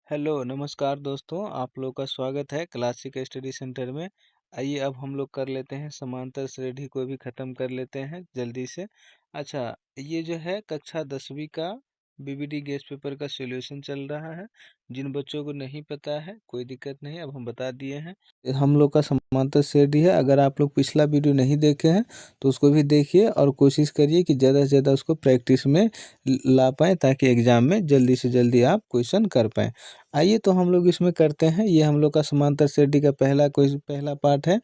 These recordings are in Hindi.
हेलो, नमस्कार दोस्तों, आप लोग का स्वागत है क्लासिक स्टडी सेंटर में। आइए अब हम लोग कर लेते हैं समांतर श्रेणी को भी ख़त्म कर लेते हैं जल्दी से। अच्छा, ये जो है कक्षा 10वीं का बीबीडी गेस पेपर का सॉल्यूशन चल रहा है। जिन बच्चों को नहीं पता है कोई दिक्कत नहीं, अब हम बता दिए हैं। हम लोग का समांतर श्रेणी है। अगर आप लोग पिछला वीडियो नहीं देखे हैं तो उसको भी देखिए और कोशिश करिए कि ज़्यादा से ज़्यादा उसको प्रैक्टिस में ला पाएँ, ताकि एग्ज़ाम में जल्दी से जल्दी आप क्वेश्चन कर पाएँ। आइए तो हम लोग इसमें करते हैं। ये हम लोग का समांतर श्रेणी का पहला पार्ट है।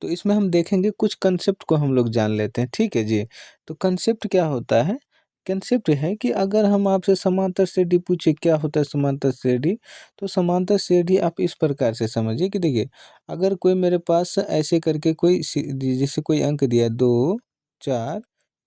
तो इसमें हम देखेंगे कुछ कंसेप्ट को हम लोग जान लेते हैं, ठीक है जी। तो कंसेप्ट क्या होता है? कंसेप्ट है कि अगर हम आपसे समांतर श्रेणी पूछे क्या होता है समांतर श्रेणी, तो समांतर श्रेणी आप इस प्रकार से समझिए कि देखिए, अगर कोई मेरे पास ऐसे करके कोई जैसे कोई अंक दिया है 2, 4,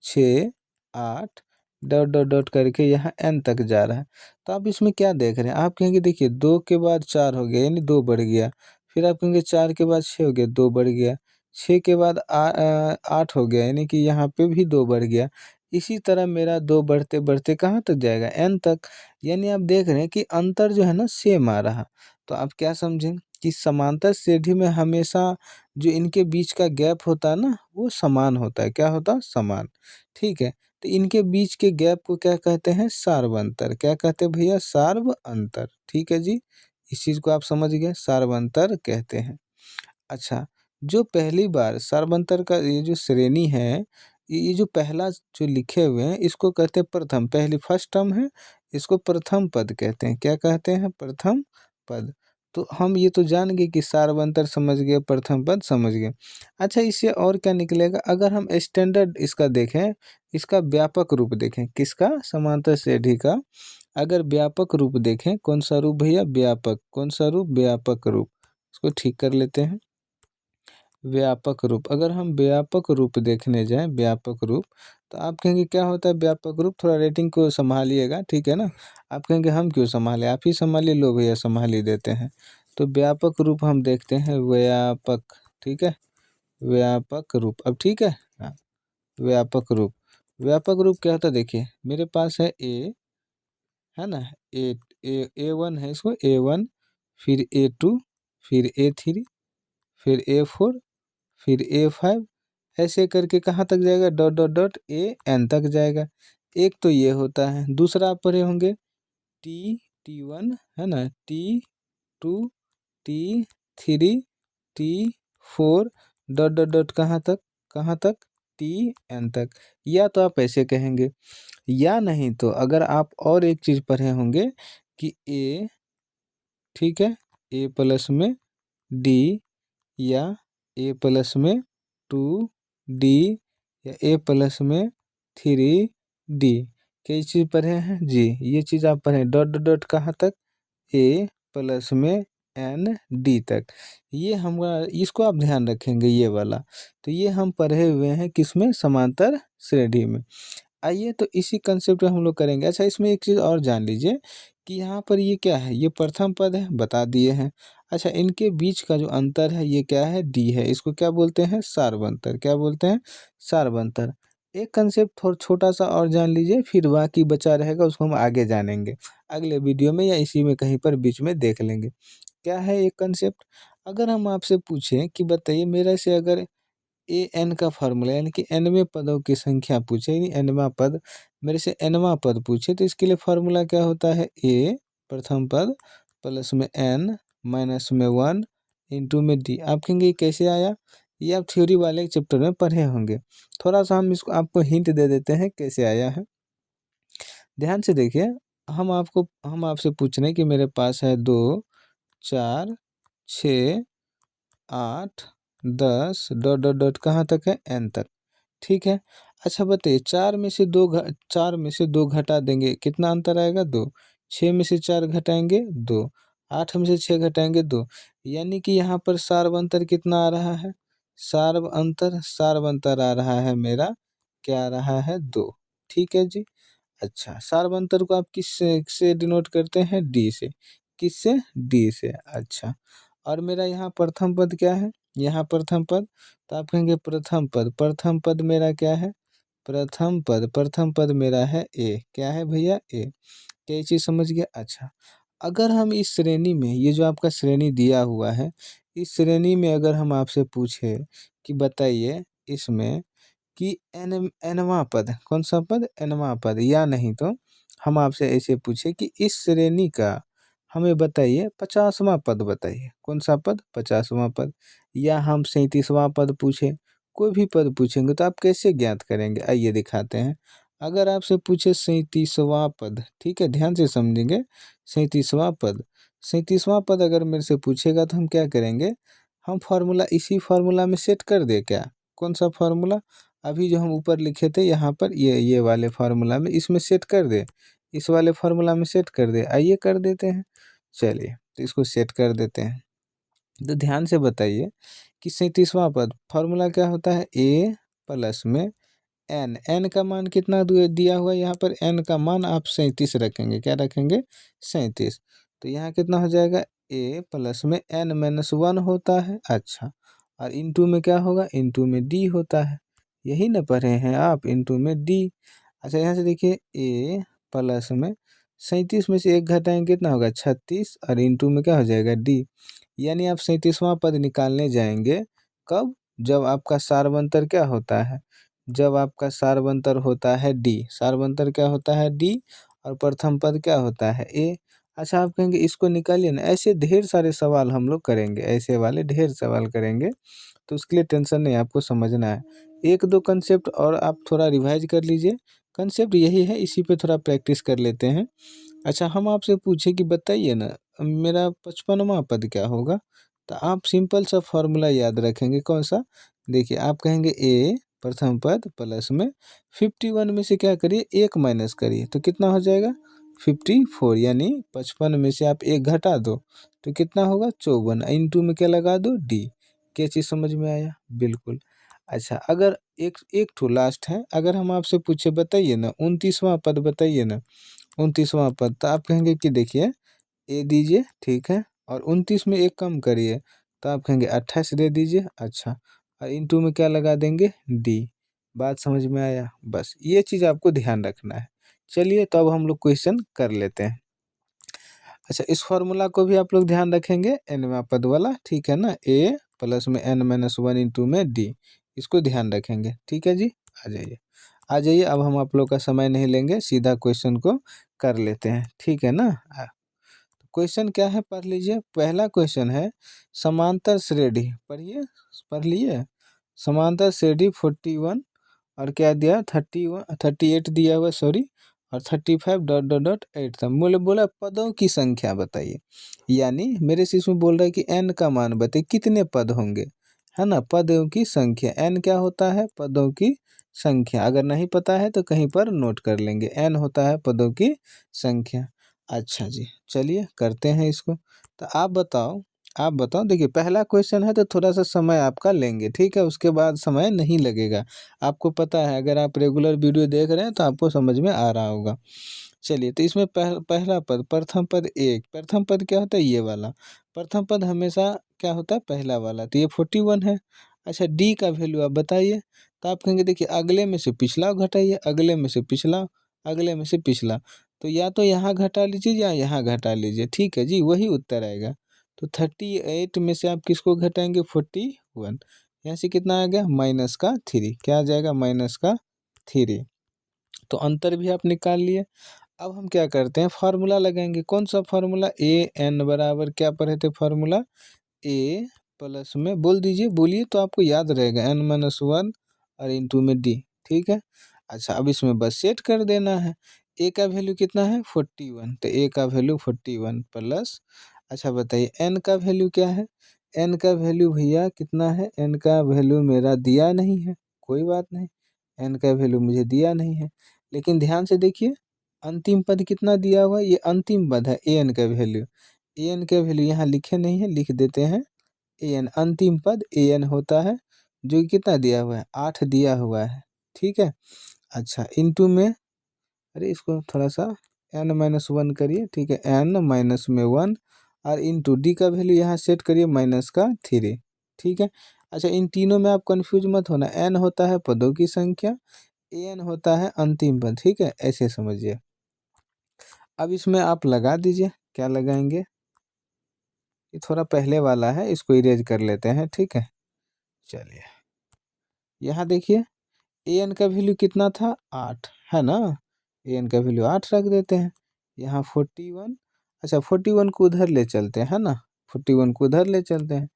6, 8 डॉट डॉट डॉट करके यहाँ n तक जा रहा है। तो आप इसमें क्या देख रहे हैं? आप कहेंगे देखिए 2 के बाद 4 हो गया यानी 2 बढ़ गया। फिर आप कहेंगे 4 के बाद 6 हो गया, 2 बढ़ गया। 6 के बाद 8 हो गया यानी कि यहाँ पे भी 2 बढ़ गया। इसी तरह मेरा 2 बढ़ते-बढ़ते कहाँ तक जाएगा? n तक। यानी आप देख रहे हैं कि अंतर जो है ना सेम आ रहा। तो आप क्या समझें कि समांतर श्रेणी में हमेशा जो इनके बीच का गैप होता है ना, वो समान होता है। क्या होता है? समान। ठीक है? तो इनके बीच के गैप को क्या कहते हैं? सार्व अंतर। क्या कहते हैं भैया? सार्व अंतर। ठीक है जी? इस चीज़ को आप समझ गए, सार्व अंतर कहते हैं। अच्छा, जो पहली बार सार्वंतर का ये जो श्रेणी है, ये जो पहला जो लिखे हुए हैं इसको कहते हैं प्रथम, पहली फर्स्ट टर्म है, इसको प्रथम पद कहते हैं। क्या कहते हैं? प्रथम पद। तो हम ये तो जान गए कि सार्वंतर समझ गए, प्रथम पद समझ गए। अच्छा, इससे और क्या निकलेगा? अगर हम स्टैंडर्ड इसका देखें, इसका व्यापक रूप देखें, किसका? समांतर श्रेणी का अगर व्यापक रूप देखें, कौन सा रूप भैया? व्यापक। कौन सा रूप? व्यापक रूप। इसको ठीक कर लेते हैं। व्यापक रूप, अगर हम व्यापक रूप देखने जाएँ, व्यापक रूप, तो आप कहेंगे क्या होता है व्यापक रूप? थोड़ा रेटिंग को सँभालिएगा, ठीक है ना? आप कहेंगे हम क्यों सँभालें? आप ही सँभालिए, लो भैया सँभाल ही देते हैं। तो व्यापक रूप हम देखते हैं व्यापक, ठीक है? व्यापक रूप, अब ठीक है? हाँ, व्यापक रूप। व्यापक रूप क्या होता है देखिए, मेरे पास है ए, है ना? ए ए1 है, इसको ए1, फिर ए2, फिर ए3, फिर ए4, फिर A5, ऐसे करके कहाँ तक जाएगा? डॉट डॉट डॉट AN तक जाएगा। एक तो ये होता है। दूसरा आप पढ़े होंगे T1 है ना? T2, T3, T4 dot dot dot कहाँ तक? कहाँ तक? TN तक। या तो आप ऐसे कहेंगे, या नहीं तो अगर आप और एक चीज़ पढ़े होंगे कि A, ठीक है? A प्लस में D, या ए प्लस में 2D, या ए प्लस में 3D। कई चीज़ पढ़े हैं जी, ये चीज़ आप पढ़ें डॉट डॉट डॉट कहाँ तक? ए प्लस में ND तक। ये हमारा, इसको आप ध्यान रखेंगे ये वाला। तो ये हम पढ़े हुए हैं किसमें? समांतर श्रेणी में। आइए तो इसी कंसेप्ट पे हम लोग करेंगे। अच्छा, इसमें एक चीज़ और जान लीजिए कि यहाँ पर ये क्या है? ये प्रथम पद है, बता दिए हैं। अच्छा, इनके बीच का जो अंतर है ये क्या है? D है। इसको क्या बोलते हैं? सार्वंतर। क्या बोलते हैं? सार्वंतर। एक कंसेप्ट थोड़ा छोटा-सा और जान लीजिए, फिर बाकी बचा रहेगा उसको हम आगे जानेंगे। अगले वीडियो में या इसी में कहीं पर बीच में देख लेंगे। क्या है एक कंसेप्ट? अगर हम आपसे पूछें कि बताइए मेरे से अगर एन का फार्मूला यानी कि nवें पदों की संख्या पूछे, यानी nवां पद मेरे से nवां पद पूछे, तो इसके लिए फार्मूला क्या होता है? ए प्रथम पद प्लस में n माइनस में 1 इंटू में d। आप कहेंगे ये कैसे आया? ये आप थ्योरी वाले चैप्टर में पढ़े होंगे। थोड़ा सा हम इसको आपको हिंट दे देते हैं कैसे आया है। ध्यान से देखिए, हम आपसे पूछ रहे हैं कि मेरे पास है 2, 4, 6, 8, 10 डॉट डॉट डॉट कहाँ तक है? n तक। ठीक है। अच्छा बताइए, 4 में से 2 घटा देंगे, कितना अंतर आएगा? 2। 6 में से 4 घटाएंगे 2। 8 में से 6 घटाएंगे 2। यानी कि यहाँ पर सार्व अंतर कितना आ रहा है? सार्व अंतर आ रहा है मेरा, क्या आ रहा है? 2। ठीक है जी। अच्छा, सार्व अंतर को आप किस से डिनोट करते हैं? D से। किससे? D से। अच्छा, और मेरा यहाँ प्रथम पद क्या है? यहाँ प्रथम पद, तो आप कहेंगे प्रथम पद। प्रथम पद मेरा क्या है? प्रथम पद मेरा है A। क्या है भैया? A। क्या ये चीज़ समझ गया? अच्छा, अगर हम इस श्रेणी में, ये जो आपका श्रेणी दिया हुआ है, इस श्रेणी में अगर हम आपसे पूछे कि बताइए इसमें कि nवां पद, कौन सा पद, nवां पद, या नहीं तो हम आपसे ऐसे पूछे कि इस श्रेणी का हमें बताइए 50वां पद बताइए, कौन सा पद, 50वां पद, या हम 37वां पद पूछे, कोई भी पद पूछेंगे तो आप कैसे ज्ञात करेंगे, आइए दिखाते हैं। अगर आपसे पूछे 37वां पद, ठीक है, ध्यान से समझेंगे, 37वां पद, 37वां पद अगर मेरे से पूछेगा तो हम क्या करेंगे, हम फार्मूला, इसी फार्मूला में सेट कर दे क्या, कौन सा फार्मूला, अभी जो हम ऊपर लिखे थे यहाँ पर, ये वाले फार्मूला में, इसमें सेट कर दे, इस वाले फार्मूला में सेट कर दे, आइए कर देते हैं। चलिए तो इसको सेट कर देते हैं। तो ध्यान से बताइए कि 37वां पद फार्मूला क्या होता है, ए प्लस में एन, एन का मान कितना दिया हुआ है यहाँ पर, एन का मान आप 37 रखेंगे, क्या रखेंगे, 37। तो यहाँ कितना हो जाएगा, ए प्लस में एन माइनस 1 होता है, अच्छा, और इनटू में क्या होगा, इनटू में डी होता है, यही ना पढ़े हैं आप, इनटू में डी। अच्छा यहाँ से देखिए, ए प्लस में 37 में से एक घटाएंगे कितना होगा, 36, और इनटू में क्या हो जाएगा, डी। यानी आप 37वां पद निकालने जाएंगे कब, जब आपका सारवंतर क्या होता है, जब आपका सारवंतर होता है डी, सारवंतर क्या होता है, डी, और प्रथम पद क्या होता है, ए। अच्छा आप कहेंगे इसको निकालिए ना, ऐसे ढेर सारे सवाल हम लोग करेंगे, ऐसे वाले ढेर सवाल करेंगे, तो उसके लिए टेंशन नहीं, आपको समझना है। एक दो कंसेप्ट और आप थोड़ा रिवाइज कर लीजिए, कंसेप्ट यही है, इसी पे थोड़ा प्रैक्टिस कर लेते हैं। अच्छा हम आपसे पूछे कि बताइए ना मेरा 55वां पद क्या होगा, तो आप सिंपल सा फॉर्मूला याद रखेंगे, कौन सा, देखिए आप कहेंगे ए प्रथम पद प्लस में 51 में से क्या करिए, एक माइनस करिए, तो कितना हो जाएगा, 54, यानी 55 में से आप एक घटा दो तो कितना होगा, 54, इनटू में क्या लगा दो, डी। क्या चीज़ समझ में आया, बिल्कुल। अच्छा अगर एक एक ठो लास्ट है, अगर हम आपसे पूछे बताइए ना 29वां पद बताइए ना, 29वां पद, तो आप कहेंगे कि देखिए ए दीजिए, ठीक है, और 29 में एक कम करिए, तो आप कहेंगे 28 दे दीजिए, अच्छा, और इनटू में क्या लगा देंगे, डी। बात समझ में आया, बस ये चीज़ आपको ध्यान रखना है। चलिए तो अब हम लोग क्वेश्चन कर लेते हैं। अच्छा इस फॉर्मूला को भी आप लोग ध्यान रखेंगे, एनवां पद वाला, ठीक है ना, ए प्लस में एन माइनस 1 इंटू में डी, इसको ध्यान रखेंगे, ठीक है जी। आ जाइए, आ जाइए, अब हम आप लोग का समय नहीं लेंगे, सीधा क्वेश्चन को कर लेते हैं, ठीक है ना। क्वेश्चन क्या है पढ़ लीजिए, पहला क्वेश्चन है समांतर श्रेणी, पढ़िए, पढ़ लिए, समांतर श्रेणी 41, और क्या दिया, 31 38 दिया हुआ, सॉरी, और 35 डॉट डॉट डॉट 8 था, बोले बोला पदों की संख्या बताइए, यानी मेरे से इसमें बोल रहा है कि एन का मान बताइए कितने पद होंगे, है ना, पदों की संख्या, एन क्या होता है, पदों की संख्या, अगर नहीं पता है तो कहीं पर नोट कर लेंगे, एन होता है पदों की संख्या। अच्छा जी, चलिए करते हैं इसको। तो आप बताओ, देखिए पहला क्वेश्चन है तो थोड़ा सा समय आपका लेंगे, ठीक है, उसके बाद समय नहीं लगेगा, आपको पता है, अगर आप रेगुलर वीडियो देख रहे हैं तो आपको समझ में आ रहा होगा। चलिए तो इसमें पहला पद, प्रथम पद एक, प्रथम पद क्या होता है, ये वाला, प्रथम पद हमेशा क्या होता है, पहला वाला, तो ये 41 है। अच्छा डी का वैल्यू आप बताइए, तो आप कहेंगे देखिए अगले में से पिछला घटाइए, अगले में से पिछला, अगले में से पिछला, तो या तो यहाँ घटा लीजिए या यहाँ घटा लीजिए, ठीक है जी, वही उत्तर आएगा। तो 38 में से आप किसको घटाएंगे, 41, यहाँ से कितना आ गया, माइनस का 3, क्या आ जाएगा, माइनस का 3, तो अंतर भी आप निकाल लिए। अब हम क्या करते हैं, फार्मूला लगाएंगे, कौन सा फार्मूला, ए एन बराबर क्या पढ़े थे फार्मूला, ए प्लस में, बोल दीजिए, बोलिए तो आपको याद रहेगा, एन माइनस 1 और इंटू में डी, ठीक है। अच्छा अब इसमें बस सेट कर देना है, ए का वैल्यू कितना है, 41, तो ए का वैल्यू 41 प्लस, अच्छा बताइए एन का वैल्यू क्या है, एन का वैल्यू भैया कितना है, एन का वैल्यू मेरा दिया नहीं है, कोई बात नहीं, एन का वैल्यू मुझे दिया नहीं है, लेकिन ध्यान से देखिए अंतिम पद कितना दिया हुआ है, ये अंतिम पद है, ए एन का वैल्यू, ए एन का वैल्यू यहाँ लिखे नहीं है, लिख देते हैं, ए एन अंतिम पद ए एन होता है, जो कि कितना दिया हुआ है, 8 दिया हुआ है, ठीक है। अच्छा इनटू में, अरे इसको थोड़ा सा एन माइनस 1 करिए, ठीक है, एन माइनस में 1, और इनटू डी का वैल्यू यहाँ सेट करिए माइनस का 3, ठीक है। अच्छा इन तीनों में आप कंफ्यूज मत होना, एन होता है पदों की संख्या, ए एन होता है अंतिम पद, ठीक है, ऐसे समझिए। अब इसमें आप लगा दीजिए, क्या लगाएंगे, ये थोड़ा पहले वाला है, इसको इरेज कर लेते हैं, ठीक है। चलिए यहाँ देखिए ए एन का वैल्यू कितना था, 8 है ना, ए एन का वैल्यू 8 रख देते हैं। यहाँ 41, अच्छा 41 को उधर ले चलते हैं, है ना, 41 को उधर ले चलते हैं,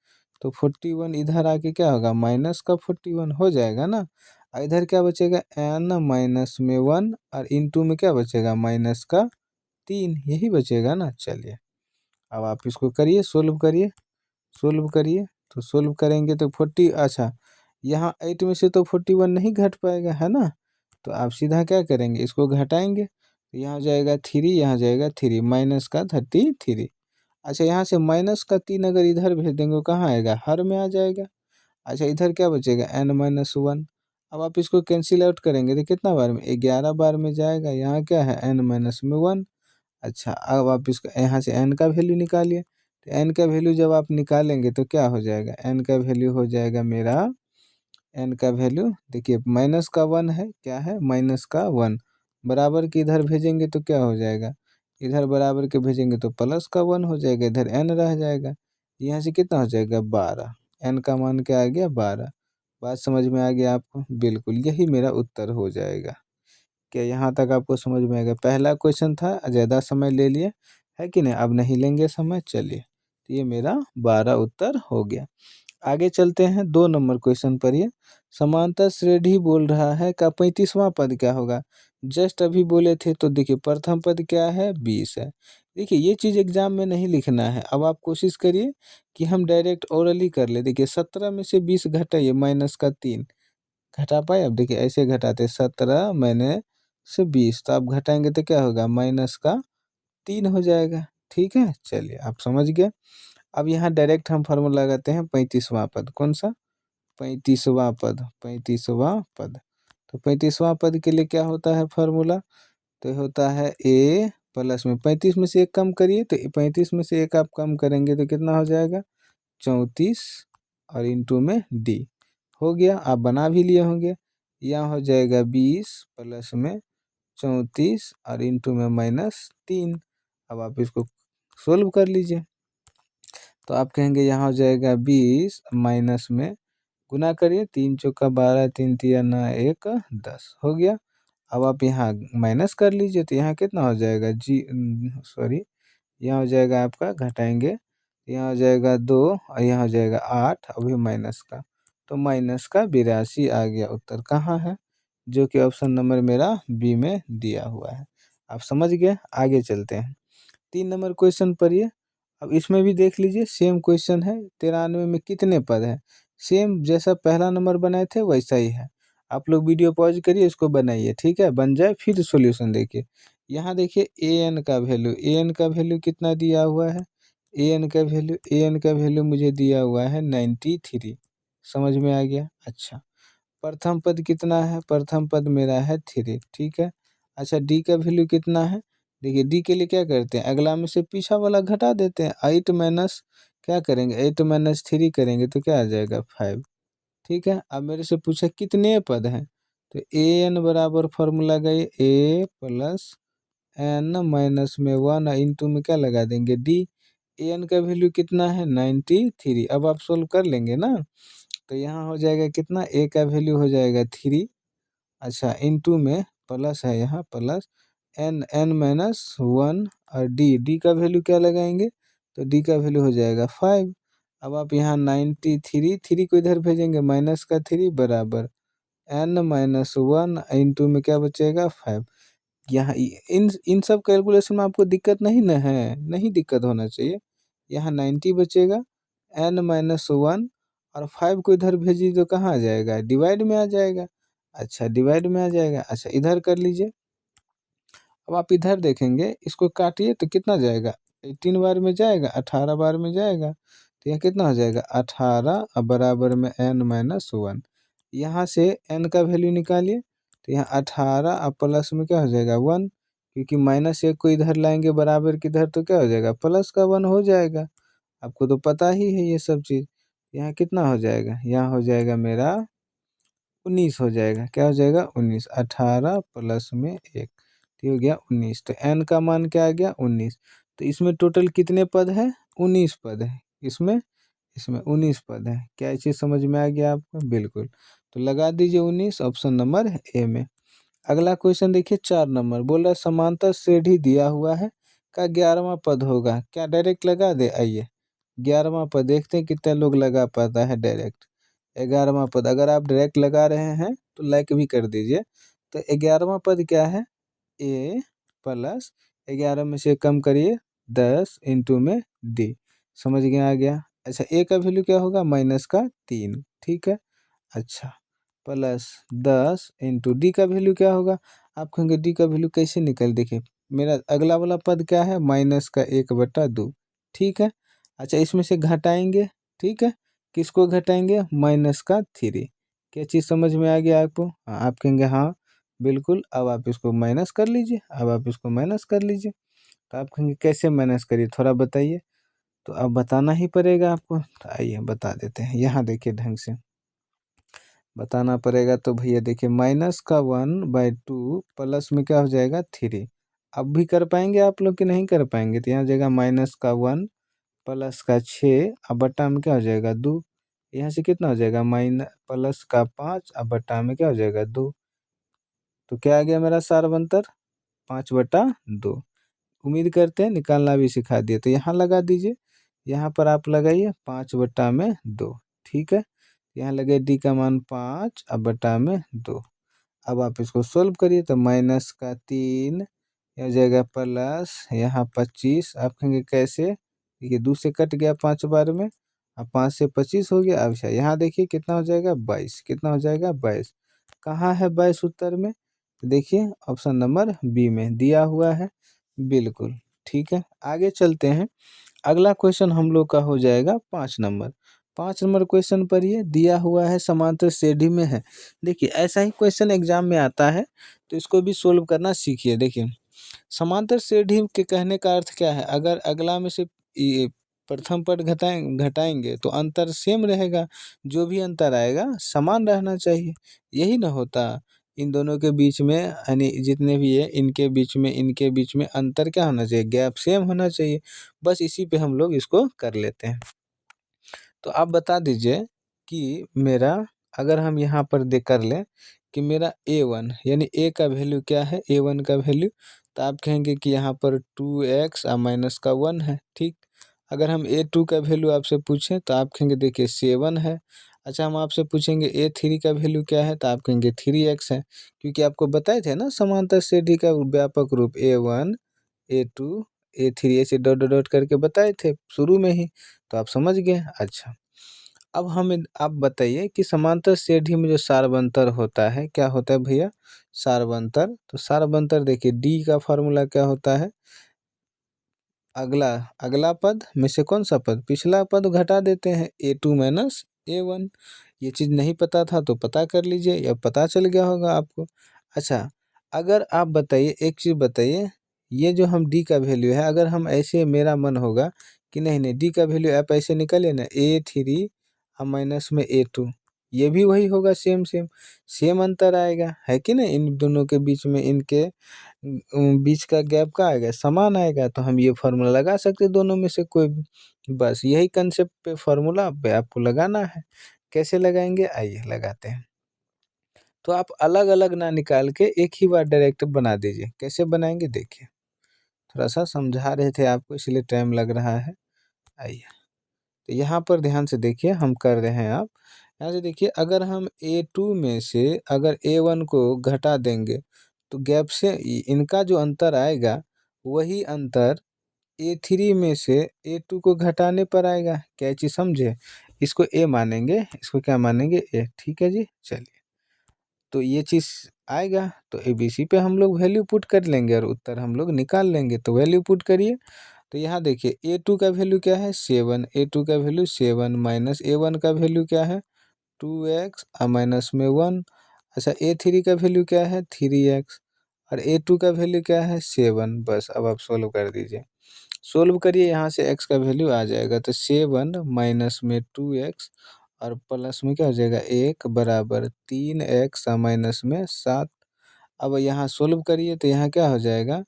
तो 41 इधर आके क्या होगा, माइनस का 41 हो जाएगा ना। और इधर क्या बचेगा, एन माइनस में 1 और इंटू में क्या बचेगा, माइनस का 3, यही बचेगा ना। चलिए अब आप इसको करिए, सोल्व करिए, सोल्व करिए। तो सोल्व करेंगे तो 40, अच्छा यहाँ 8 में से तो 41 नहीं घट पाएगा, है ना, तो आप सीधा क्या करेंगे, इसको घटाएंगे, तो यहाँ जाएगा 3, यहाँ जाएगा 3, माइनस का 33। अच्छा यहाँ से माइनस का 3 अगर इधर भेज देंगे कहाँ आएगा, हर में आ जाएगा। अच्छा इधर क्या बचेगा, n-1। अब आप इसको कैंसिल आउट करेंगे तो कितना बार में, 11 बार में जाएगा। यहाँ क्या है, n-1। अच्छा अब आप इसको यहाँ से n का वैल्यू निकालिए, तो n का वैल्यू जब आप निकालेंगे तो क्या हो जाएगा, n का वैल्यू हो जाएगा मेरा, n का वैल्यू देखिए माइनस का 1 है, क्या है, माइनस का 1, बराबर के इधर भेजेंगे तो क्या हो जाएगा, इधर बराबर के भेजेंगे तो प्लस का 1 हो जाएगा, इधर n रह जाएगा, यहाँ से कितना हो जाएगा, 12, n का मान क्या आ गया, 12। बात समझ में आ गया आपको, बिल्कुल यही मेरा उत्तर हो जाएगा। क्या यहाँ तक आपको समझ में आएगा, पहला क्वेश्चन था, ज़्यादा समय ले लिए है कि नहीं, अब नहीं लेंगे समय। चलिए तो ये मेरा 12 उत्तर हो गया। आगे चलते हैं 2 नंबर क्वेश्चन पर। ये समांतर श्रेणी बोल रहा है का 35वां पद क्या होगा, जस्ट अभी बोले थे, तो देखिए प्रथम पद क्या है, 20 है। देखिए ये चीज़ एग्जाम में नहीं लिखना है, अब आप कोशिश करिए कि हम डायरेक्ट ओरली कर ले। देखिए 17 में से 20 घटाइए, माइनस का 3, घटा पाए, अब देखिए ऐसे घटाते, 17 मैंने से 20, तो आप घटाएंगे तो क्या होगा, माइनस का 3 हो जाएगा, ठीक है। चलिए आप समझ गए। अब यहाँ डायरेक्ट हम फार्मूला लगाते हैं, 35वां पद, कौन सा, 35वां पद, 35वां पद। तो 35वां पद के लिए क्या होता है फार्मूला, तो होता है ए प्लस में 35 में से 1 कम करिए, तो 35 में से 1 आप कम करेंगे तो कितना हो जाएगा, 34, और इंटू में डी हो गया, आप बना भी लिए होंगे। यहाँ हो जाएगा 20 प्लस में 34 और इंटू में -3। अब आप इसको सोल्व कर लीजिए, तो आप कहेंगे यहाँ हो जाएगा 20 माइनस में गुना करिए, 3 चौका 12, 3 तिया 9, 1 10 हो गया। अब आप यहाँ माइनस कर लीजिए, तो यहाँ कितना हो जाएगा, सॉरी, यहाँ हो जाएगा आपका, घटाएंगे, यहाँ हो जाएगा 2 और यहाँ हो जाएगा 8, अभी माइनस का, तो माइनस का 82 आ गया। उत्तर कहाँ है, जो कि ऑप्शन नंबर मेरा बी में दिया हुआ है। आप समझ गए, आगे चलते हैं 3 नंबर क्वेश्चन पर। ये अब इसमें भी देख लीजिए, सेम क्वेश्चन है, 93 में कितने पद हैं, सेम जैसा पहला नंबर बनाए थे वैसा ही है। आप लोग वीडियो पॉज करिए, इसको बनाइए, ठीक है, बन जाए फिर सॉल्यूशन देखिए। यहाँ देखिए ए एन का वैल्यू, ए एन का वैल्यू कितना दिया हुआ है, ए एन का वैल्यू, ए एन का वैल्यू मुझे दिया हुआ है 93, समझ में आ गया। अच्छा प्रथम पद कितना है, प्रथम पद मेरा है 3, ठीक है। अच्छा डी का वैल्यू कितना है, देखिए डी के लिए क्या करते हैं, अगला में से पीछा वाला घटा देते हैं, 8 माइनस क्या करेंगे, 8 माइनस 3 करेंगे तो क्या आ जाएगा, 5, ठीक है। अब मेरे से पूछा कितने पद हैं, तो ए एन बराबर फॉर्मूला गई, ए प्लस एन माइनस में 1 इंटू में क्या लगा देंगे, डी। ए एन का वैल्यू कितना है, 93। अब आप सोल्व कर लेंगे ना, तो यहाँ हो जाएगा कितना, ए का वैल्यू हो जाएगा 3, अच्छा इंटू में प्लस है, यहाँ प्लस एन, एन माइनस 1 और डी, डी का वैल्यू क्या लगाएंगे, तो डी का वैल्यू हो जाएगा 5। अब आप यहाँ 93, 3 को इधर भेजेंगे, माइनस का 3 बराबर एन माइनस 1 इंटू में क्या बचेगा, 5। यहाँ इन इन सब कैलकुलेशन में आपको दिक्कत नहीं न है, नहीं दिक्कत होना चाहिए। यहाँ 90 बचेगा, एन माइनस 1 और 5 को इधर भेजिए तो कहाँ आ जाएगा, डिवाइड में आ जाएगा। अच्छा डिवाइड में आ जाएगा, अच्छा इधर कर लीजिए। अब आप इधर देखेंगे, इसको काटिए तो कितना जाएगा, 18 बार में जाएगा, 18 बार में जाएगा, तो यहाँ कितना हो जाएगा, 18 और बराबर में एन माइनस 1। यहाँ से एन का वैल्यू निकालिए, तो यहाँ 18 और प्लस में क्या हो जाएगा, 1, क्योंकि -1 को इधर लाएंगे बराबर के इधर तो क्या हो जाएगा, प्लस का 1 हो जाएगा। आपको तो पता ही है ये सब चीज़। यहाँ कितना हो जाएगा, यहाँ हो जाएगा मेरा 19 हो जाएगा, क्या हो जाएगा, 19, 18 प्लस में 1, तो हो गया 19, तो एन का मान क्या आ गया, 19। तो इसमें टोटल कितने पद है? 19 पद है। इसमें इसमें 19 पद है। क्या ये चीज़ समझ में आ गया आपको? बिल्कुल। तो लगा दीजिए 19 ऑप्शन नंबर ए में। अगला क्वेश्चन देखिए 4 नंबर, बोल रहा है समांतर श्रेणी दिया हुआ है का 11वां पद होगा। क्या डायरेक्ट लगा दे? आइए 11वां पद देखते हैं कितने लोग लगा पाता है डायरेक्ट। 11वां पद अगर आप डायरेक्ट लगा रहे हैं तो लाइक भी कर दीजिए। तो 11वां पद क्या है? ए प्लस 11 में से कम करिए 10 इंटू में डी। समझ गए? आ गया। अच्छा ए का वैल्यू क्या होगा? -3। ठीक है। अच्छा प्लस 10 इंटू डी का वैल्यू क्या होगा? आप कहेंगे डी का वैल्यू कैसे निकल? देखिए मेरा अगला वाला पद क्या है? -1/2। ठीक है। अच्छा इसमें से घटाएंगे। ठीक है। किसको घटाएंगे? -3। क्या चीज़ समझ में आ गया आपको? हाँ, आप कहेंगे हाँ बिल्कुल। अब आप इसको माइनस कर लीजिए। अब आप इसको माइनस कर लीजिए। तो आप कहेंगे कैसे माइनस करिए थोड़ा बताइए। तो अब बताना ही पड़ेगा आपको। तो आइए बता देते हैं। यहाँ देखिए ढंग से बताना पड़ेगा। तो भैया देखिए -1/2 प्लस में क्या हो जाएगा? 3। अब भी कर पाएंगे आप लोग कि नहीं कर पाएंगे? तो यहाँ हो जाएगा -1 प्लस का 6 अब बट्टा में क्या हो जाएगा? 2। यहाँ से कितना हो जाएगा? प्लस का 5 अब बट्टा में क्या हो जाएगा? 2। तो क्या आ गया मेरा सारवंतर? 5/2। उम्मीद करते हैं निकालना भी सिखा दिए। तो यहाँ लगा दीजिए। यहाँ पर आप लगाइए 5/2। ठीक है। यहाँ लगे डी का मान 5 अब बटा में 2। अब आप इसको सोल्व करिए तो -3 हो जाएगा प्लस यहाँ 25। आप कहेंगे कैसे? देखिए 2 से कट गया 5 बार में। अब 5 से 25 हो गया। अब अच्छा यहाँ देखिए कितना हो जाएगा? 22। कितना हो जाएगा? 22। कहाँ है 22 उत्तर में? तो देखिए ऑप्शन नंबर बी में दिया हुआ है। बिल्कुल ठीक है। आगे चलते हैं। अगला क्वेश्चन हम लोग का हो जाएगा 5 नंबर। 5 नंबर क्वेश्चन पर ये दिया हुआ है समांतर श्रेणी में है। देखिए ऐसा ही क्वेश्चन एग्जाम में आता है तो इसको भी सोल्व करना सीखिए। देखिए समांतर श्रेणी के कहने का अर्थ क्या है? अगर अगला में से ये प्रथम पद घटाएंगे तो अंतर सेम रहेगा। जो भी अंतर आएगा समान रहना चाहिए। यही ना होता? इन दोनों के बीच में यानी जितने भी है इनके बीच में अंतर क्या होना चाहिए? गैप सेम होना चाहिए। बस इसी पे हम लोग इसको कर लेते हैं। तो आप बता दीजिए कि मेरा अगर हम यहाँ पर दे कर लें कि मेरा A1 यानी ए का वैल्यू क्या है? A1 का वैल्यू तो आप कहेंगे कि यहाँ पर 2x और माइनस का 1 है। ठीक। अगर हम A2 का वैल्यू आपसे पूछें तो आप कहेंगे देखिए 7 है। अच्छा हम आपसे पूछेंगे A3 का वैल्यू क्या है? तो आप कहेंगे 3x है। क्योंकि आपको बताए थे ना समांतर श्रेणी का व्यापक रूप A1 A2 A3 ऐसे डॉट डॉट डॉट करके बताए थे शुरू में ही। तो आप समझ गए। अच्छा अब हमें आप बताइए कि समांतर श्रेणी में जो सारबंतर होता है क्या होता है भैया? सारबंतर। तो सारबंतर देखिए डी का फॉर्मूला क्या होता है? अगला अगला पद में से कौन सा पद? पिछला पद घटा देते हैं A2 माइनस A1। ये चीज़ नहीं पता था तो पता कर लीजिए या पता चल गया होगा आपको। अच्छा अगर आप बताइए एक चीज़ बताइए, ये जो हम डी का वैल्यू है अगर हम ऐसे मेरा मन होगा कि नहीं नहीं डी का वैल्यू आप ऐसे निकालिए ना A3 और माइनस में A2 ये भी वही होगा सेम सेम सेम अंतर आएगा है कि नहीं? इन दोनों के बीच में इनके बीच का गैप का आएगा? समान आएगा। तो हम ये फार्मूला लगा सकते हैं दोनों में से कोई भी। बस यही कंसेप्ट पे फार्मूला पे आपको लगाना है। कैसे लगाएंगे? आइए लगाते हैं। तो आप अलग अलग ना निकाल के एक ही बार डायरेक्ट बना दीजिए। कैसे बनाएंगे देखिए। थोड़ा सा समझा रहे थे आपको इसलिए टाइम लग रहा है। आइए तो यहाँ पर ध्यान से देखिए हम कर रहे हैं। आप यहाँ से देखिए अगर हम A2 में से अगर A1 को घटा देंगे तो गैप से इनका जो अंतर आएगा वही अंतर A3 में से A2 को घटाने पर आएगा। क्या चीज़ समझे? इसको A मानेंगे, इसको क्या मानेंगे? A। ठीक है जी। चलिए तो ये चीज़ आएगा तो ABC पे हम लोग वैल्यू पुट कर लेंगे और उत्तर हम लोग निकाल लेंगे। तो वैल्यू पुट करिए। तो यहाँ देखिए A2 का वैल्यू क्या है? 7। A2 का वैल्यू 7 माइनस A1 का वैल्यू क्या है? 2x और माइनस में 1। अच्छा A3 का वैल्यू क्या है? 3x और A2 का वैल्यू क्या है? 7। बस अब आप सोल्व कर दीजिए। सोल्व करिए यहाँ से x का वैल्यू आ जाएगा तो 7 माइनस में 2x और प्लस में क्या हो जाएगा 1 बराबर 3x और माइनस में 7। अब यहाँ सोल्व करिए तो यहाँ क्या हो जाएगा?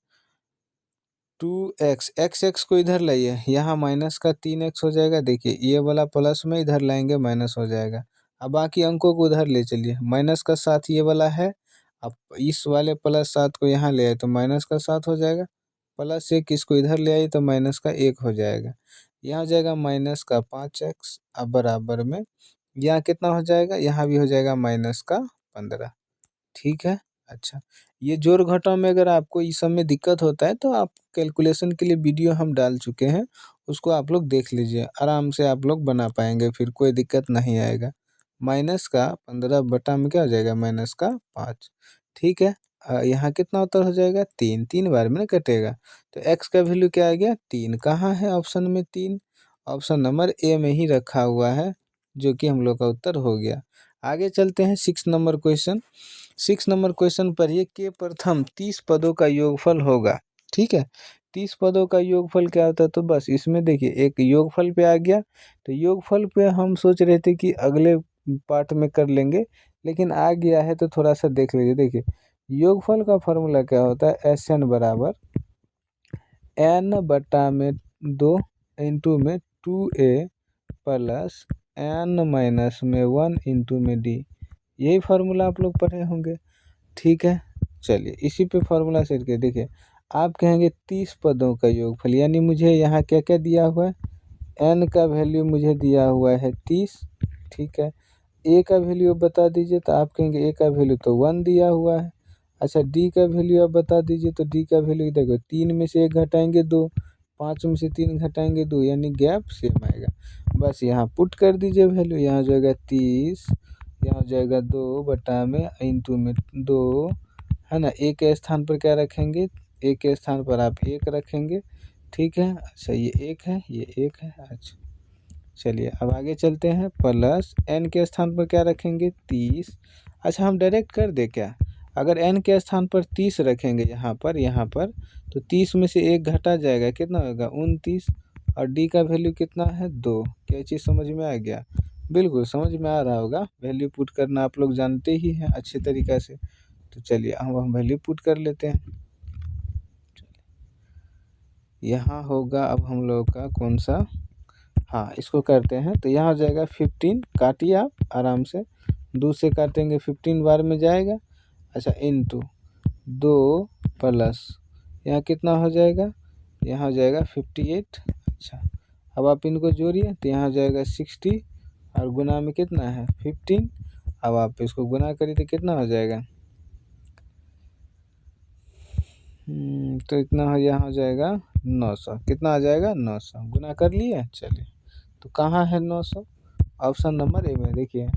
2x, x को इधर लाइए, यहाँ माइनस का 3x हो जाएगा। देखिए ये वाला प्लस में इधर लाएंगे माइनस हो जाएगा। अब बाकी अंकों को उधर ले चलिए, माइनस का 7 ये वाला है, अब इस वाले प्लस 7 को यहाँ ले आए तो माइनस का 7 हो जाएगा, प्लस 1 इसको इधर ले आए तो माइनस का 1 हो जाएगा। यहाँ हो जाएगा माइनस का 5x, अब बराबर में यहाँ कितना हो जाएगा, यहाँ भी हो जाएगा माइनस का 15। ठीक है। अच्छा, ये जोड़ घटाव में अगर आपको इस सब में दिक्कत होता है तो आप कैलकुलेशन के लिए वीडियो हम डाल चुके हैं, उसको आप लोग देख लीजिए, आराम से आप लोग बना पाएंगे, फिर कोई दिक्कत नहीं आएगा। माइनस का 15 बटा में क्या हो जाएगा, माइनस का 5। ठीक है। यहाँ कितना उत्तर हो जाएगा, 3, 3 बार में कटेगा, तो x का वैल्यू क्या आ गया, 3। कहाँ है ऑप्शन में 3, ऑप्शन नंबर ए में ही रखा हुआ है, जो कि हम लोग का उत्तर हो गया। आगे चलते हैं 6 नंबर क्वेश्चन। 6 नंबर क्वेश्चन पढ़िए कि प्रथम 30 पदों का योगफल होगा। ठीक है, 30 पदों का योगफल क्या होता है, तो बस इसमें देखिए एक योगफल पे आ गया, तो योगफल पे हम सोच रहे थे कि अगले पार्ट में कर लेंगे, लेकिन आ गया है तो थोड़ा सा देख लीजिए। देखिए योगफल का फॉर्मूला क्या होता है, SN बराबर n बटा में 2 इंटू में 2a प्लस n माइनस में 1 इंटू में d, यही फार्मूला आप लोग पढ़े होंगे। ठीक है, चलिए इसी पे फार्मूला सेट के देखिए, आप कहेंगे 30 पदों का योगफल, यानी मुझे यहाँ क्या क्या दिया हुआ है, n का वैल्यू मुझे दिया हुआ है 30। ठीक है, a का वैल्यू बता दीजिए, तो आप कहेंगे a का वैल्यू तो 1 दिया हुआ है। अच्छा, d का वैल्यू आप बता दीजिए, तो d का वैल्यू देखो 3 में से 1 घटाएंगे 2, 5 में से 3 घटाएंगे 2, यानी गैप सेम आएगा। बस यहाँ पुट कर दीजिए वैल्यू, यहाँ हो जाएगा 30, यहाँ हो जाएगा 2 बटा में इंटू में 2, है ना। ए के स्थान पर क्या रखेंगे, ए के स्थान पर आप 1 रखेंगे। ठीक है, अच्छा ये 1 है, ये 1 है। अच्छा चलिए अब आगे चलते हैं, प्लस एन के स्थान पर क्या रखेंगे, 30। अच्छा हम डायरेक्ट कर दे क्या, अगर एन के स्थान पर 30 रखेंगे यहाँ पर तो 30 में से 1 घटा जाएगा, कितना होगा 29, और डी का वैल्यू कितना है 2। क्या चीज़ समझ में आ गया, बिल्कुल समझ में आ रहा होगा, वैल्यू पुट करना आप लोग जानते ही हैं अच्छे तरीक़ा से। तो चलिए हम वैल्यू पुट कर लेते हैं। यहाँ होगा अब हम लोग का कौन सा, हाँ इसको करते हैं, तो यहाँ हो जाएगा 15, काटिए आप आराम से, 2 से काटेंगे 15 बार में जाएगा। अच्छा इंटू 2 प्लस यहाँ कितना हो जाएगा, यहाँ हो जाएगा 58। अच्छा अब आप इनको जोड़िए, तो यहाँ हो जाएगा 60 और गुना में कितना है 15। अब आप इसको गुना करिए तो कितना हो जाएगा, तो इतना हो, यहाँ हो जाएगा 900। कितना आ जाएगा 900, गुना कर लिए। चलिए तो कहाँ है 900, ऑप्शन नंबर ए में। देखिए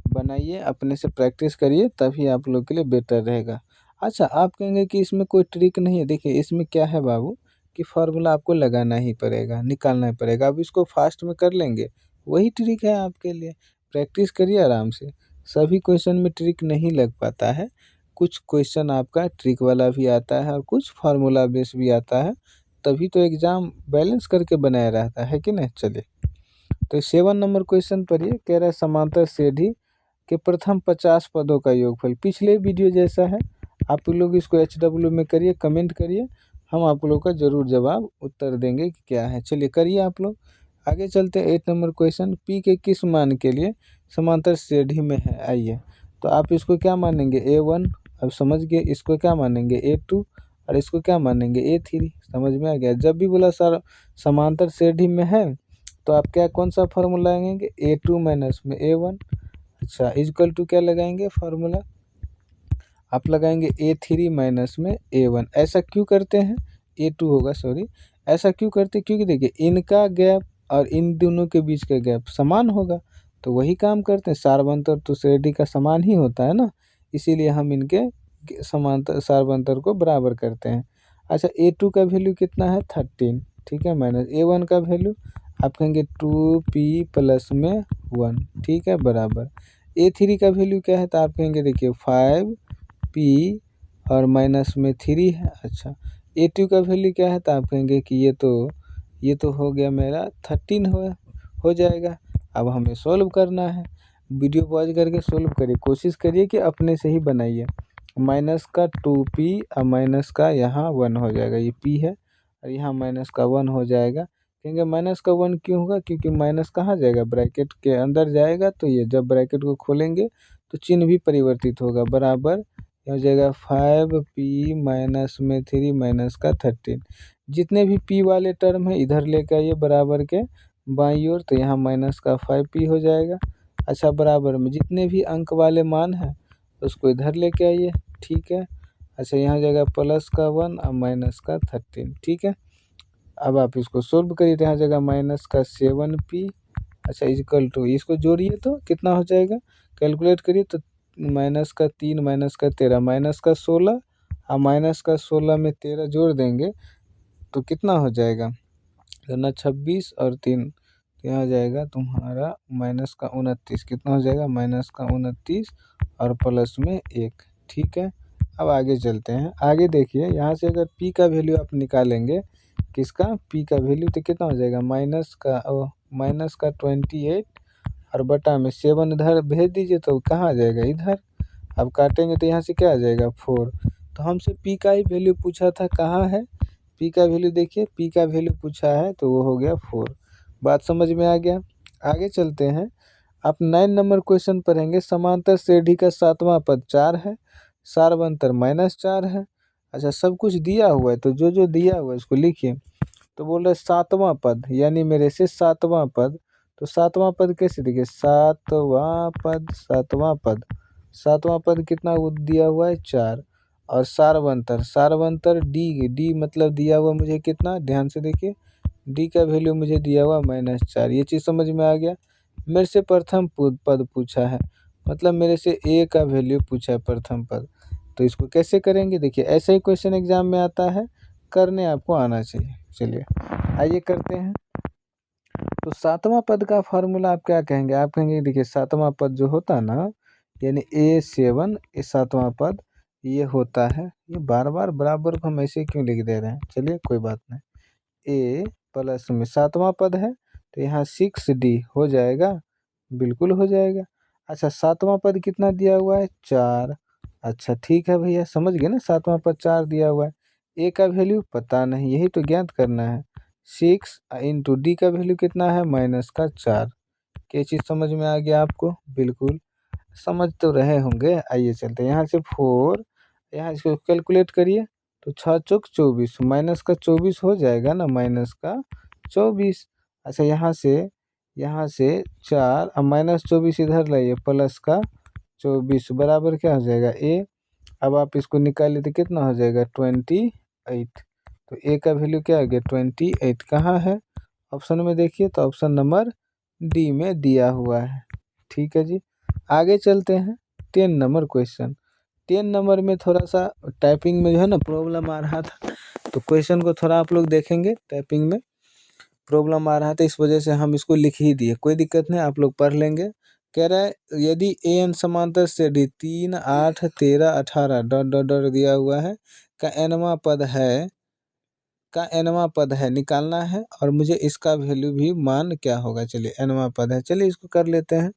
बनाइए, अपने से प्रैक्टिस करिए, तभी आप लोग के लिए बेटर रहेगा। अच्छा आप कहेंगे कि इसमें कोई ट्रिक नहीं है, देखिए इसमें क्या है बाबू, कि फार्मूला आपको लगाना ही पड़ेगा, निकालना ही पड़ेगा। अब इसको फास्ट में कर लेंगे, वही ट्रिक है आपके लिए, प्रैक्टिस करिए आराम से। सभी क्वेश्चन में ट्रिक नहीं लग पाता है, कुछ क्वेश्चन आपका ट्रिक वाला भी आता है और कुछ फार्मूला बेस भी आता है, तभी तो एग्ज़ाम बैलेंस करके बनाया रहता है कि नहीं। चलिए तो 7 नंबर क्वेश्चन पढ़िए, कह रहा है समांतर श्रेणी के प्रथम 50 पदों का योगफल। पिछले वीडियो जैसा है, आप लोग इसको HW में करिए, कमेंट करिए, हम आप लोग का ज़रूर जवाब उत्तर देंगे कि क्या है। चलिए करिए आप लोग। आगे चलते हैं 8 नंबर क्वेश्चन, P के किस मान के लिए समांतर श्रेणी में है। आइए तो आप इसको क्या मानेंगे A1, अब समझ गए, इसको क्या मानेंगे A2 और इसको क्या मानेंगे A3। समझ में आ गया, जब भी बोला सर समांतर श्रेणी में है तो आप क्या कौन सा फार्मूला लगाएंगे, A2 माइनस में A1। अच्छा इजकल टू क्या लगाएंगे फार्मूला, आप लगाएंगे A3 माइनस में A1। ऐसा क्यों करते हैं, A2 होगा सॉरी, ऐसा क्यों करते हैं, क्योंकि देखिए इनका गैप और इन दोनों के बीच का गैप समान होगा, तो वही काम करते हैं, सार्वंतर तो श्रेणी का समान ही होता है ना, इसीलिए हम इनके समांतर सार्वंतर को बराबर करते हैं। अच्छा A2 का वैल्यू कितना है 13, ठीक है, माइनस A1 का वैल्यू आप कहेंगे 2P प्लस में 1, ठीक है, बराबर। A3 का वैल्यू क्या है, तो आप कहेंगे देखिए 5P और माइनस में 3 है। अच्छा A2 का वैल्यू क्या है, तो आप कहेंगे कि ये तो हो गया मेरा 13 हो जाएगा। अब हमें सोल्व करना है, वीडियो पॉज करके सोल्व करिए, कोशिश करिए कि अपने से ही बनाइए। माइनस का 2P और माइनस का यहाँ 1 हो जाएगा, ये P है, और यहाँ माइनस का 1 हो जाएगा। कहेंगे माइनस का 1 क्यों होगा, क्योंकि माइनस कहाँ जाएगा, ब्रैकेट के अंदर जाएगा। तो ये जब ब्रैकेट को खोलेंगे तो चिन्ह भी परिवर्तित होगा, बराबर हो जाएगा 5p माइनस में 3 माइनस का 13। जितने भी p वाले टर्म है इधर लेके आइए बराबर के बाईं ओर, तो यहाँ माइनस का 5p हो जाएगा। अच्छा, बराबर में जितने भी अंक वाले मान हैं उसको इधर लेके आइए, ठीक है। अच्छा, यहाँ जाएगा प्लस का 1 और माइनस का 13, ठीक है। अब आप इसको सोल्व करिए, तो यहाँ जाएगा माइनस का 7p। अच्छा, इक्वल टू इसको जोड़िए तो कितना हो जाएगा, कैलकुलेट करिए तो माइनस का 3 माइनस का 13 माइनस का 16 और माइनस का 16 में 13 जोड़ देंगे तो कितना हो जाएगा, ना 26 और 3, तो यहाँ जाएगा तुम्हारा माइनस का 29। कितना हो जाएगा, माइनस का 29 और प्लस में 1, ठीक है। अब आगे चलते हैं। आगे देखिए, यहाँ से अगर p का वैल्यू आप निकालेंगे, किसका, p का वैल्यू, तो कितना हो जाएगा, माइनस का 28 और बटा में 7 इधर भेज दीजिए तो कहाँ आ जाएगा, इधर। अब काटेंगे तो यहाँ से क्या आ जाएगा, 4। तो हमसे p का ही वैल्यू पूछा था, कहाँ है p का वैल्यू, देखिए p का वैल्यू पूछा है तो वो हो गया 4। बात समझ में आ गया। आगे चलते हैं। आप 9 नंबर क्वेश्चन पढ़ेंगे। समांतर श्रेणी का 7वां पद 4 है, सारवंतर -4 है। अच्छा, सब कुछ दिया हुआ है तो जो जो दिया हुआ है उसको लिखिए। तो बोल रहे 7वां पद, यानी मेरे से 7वां पद। तो 7वां पद कैसे देखिए, 7वां पद, 7वां पद, 7वां पद कितना दिया हुआ है, 4। और सारवंतर, सारवंतर डी मतलब दिया हुआ मुझे कितना, ध्यान से देखिए, डी का वैल्यू मुझे दिया हुआ -4। ये चीज़ समझ में आ गया। मेरे से प्रथम पद पूछा है, मतलब मेरे से ए का वैल्यू पूछा है, प्रथम पद। तो इसको कैसे करेंगे, देखिए ऐसा ही क्वेश्चन एग्जाम में आता है, करने आपको आना चाहिए। चलिए आइए करते हैं। तो 7वां पद का फार्मूला आप क्या कहेंगे, आप कहेंगे देखिए 7वां पद जो होता ना, यानी A7, ये 7वां पद ये होता है। ये बार बार बराबर को हम ऐसे क्यों लिख दे रहे हैं, चलिए कोई बात नहीं। ए प्लस में 7वां पद है तो यहाँ 6D हो जाएगा, बिल्कुल हो जाएगा। अच्छा, 7वां पद कितना दिया हुआ है, 4। अच्छा ठीक है भैया, समझ गए ना, 7वां पद 4 दिया हुआ है। ए का वैल्यू पता नहीं, यही तो ज्ञात करना है। 6 इंटू डी का वैल्यू कितना है, -4। क्या चीज़ समझ में आ गया आपको, बिल्कुल समझ तो रहे होंगे। आइए चलते हैं, यहाँ से 4, यहाँ इसको कैलकुलेट करिए तो 6 चौक 24, माइनस का 24 हो जाएगा ना, माइनस का 24। अच्छा, यहाँ से 4 और -24 इधर लाइए, प्लस का 24 बराबर क्या हो जाएगा, ए। अब आप इसको निकालिए तो कितना हो जाएगा, 28। तो ए का वैल्यू क्या हो गया, 28। कहाँ है, ऑप्शन में देखिए, तो ऑप्शन नंबर डी में दिया हुआ है, ठीक है जी। आगे चलते हैं। 10 नंबर क्वेश्चन। 10 नंबर में थोड़ा सा टाइपिंग में जो है ना प्रॉब्लम आ रहा था, तो क्वेश्चन को थोड़ा आप लोग देखेंगे, टाइपिंग में प्रॉब्लम आ रहा था, इस वजह से हम इसको लिख ही दिए। कोई दिक्कत नहीं, आप लोग पढ़ लेंगे। कह रहा है यदि एन समांतर श्रेणी 3, 8, 13, 18 डॉट डॉट डॉट दिया हुआ है का एनवां पद है निकालना है, और मुझे इसका वैल्यू भी मान क्या होगा। चलिए एनवां पद है, चलिए इसको कर लेते हैं।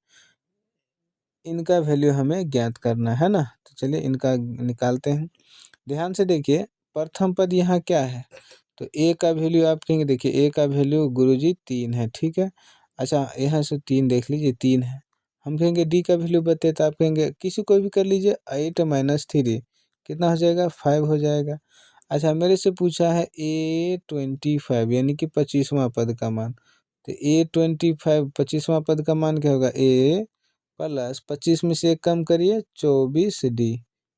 इनका वैल्यू हमें ज्ञात करना है ना, तो चलिए इनका निकालते हैं। ध्यान से देखिए, प्रथम पद यहाँ क्या है, तो ए का वैल्यू आप कहेंगे, देखिए ए का वैल्यू गुरुजी 3 है, ठीक है। अच्छा, यहाँ से 3 देख लीजिए, 3 है। हम कहेंगे डी का वैल्यू बताए, तो आप कहेंगे किसी को भी कर लीजिए, 8 माइनस 3 कितना हो जाएगा, 5 हो जाएगा। अच्छा, मेरे से पूछा है A25, यानी कि 25वां पद का मान। तो A25 25वां पद का मान क्या होगा, ए प्लस 25 में से 1 कम करिए, 24D।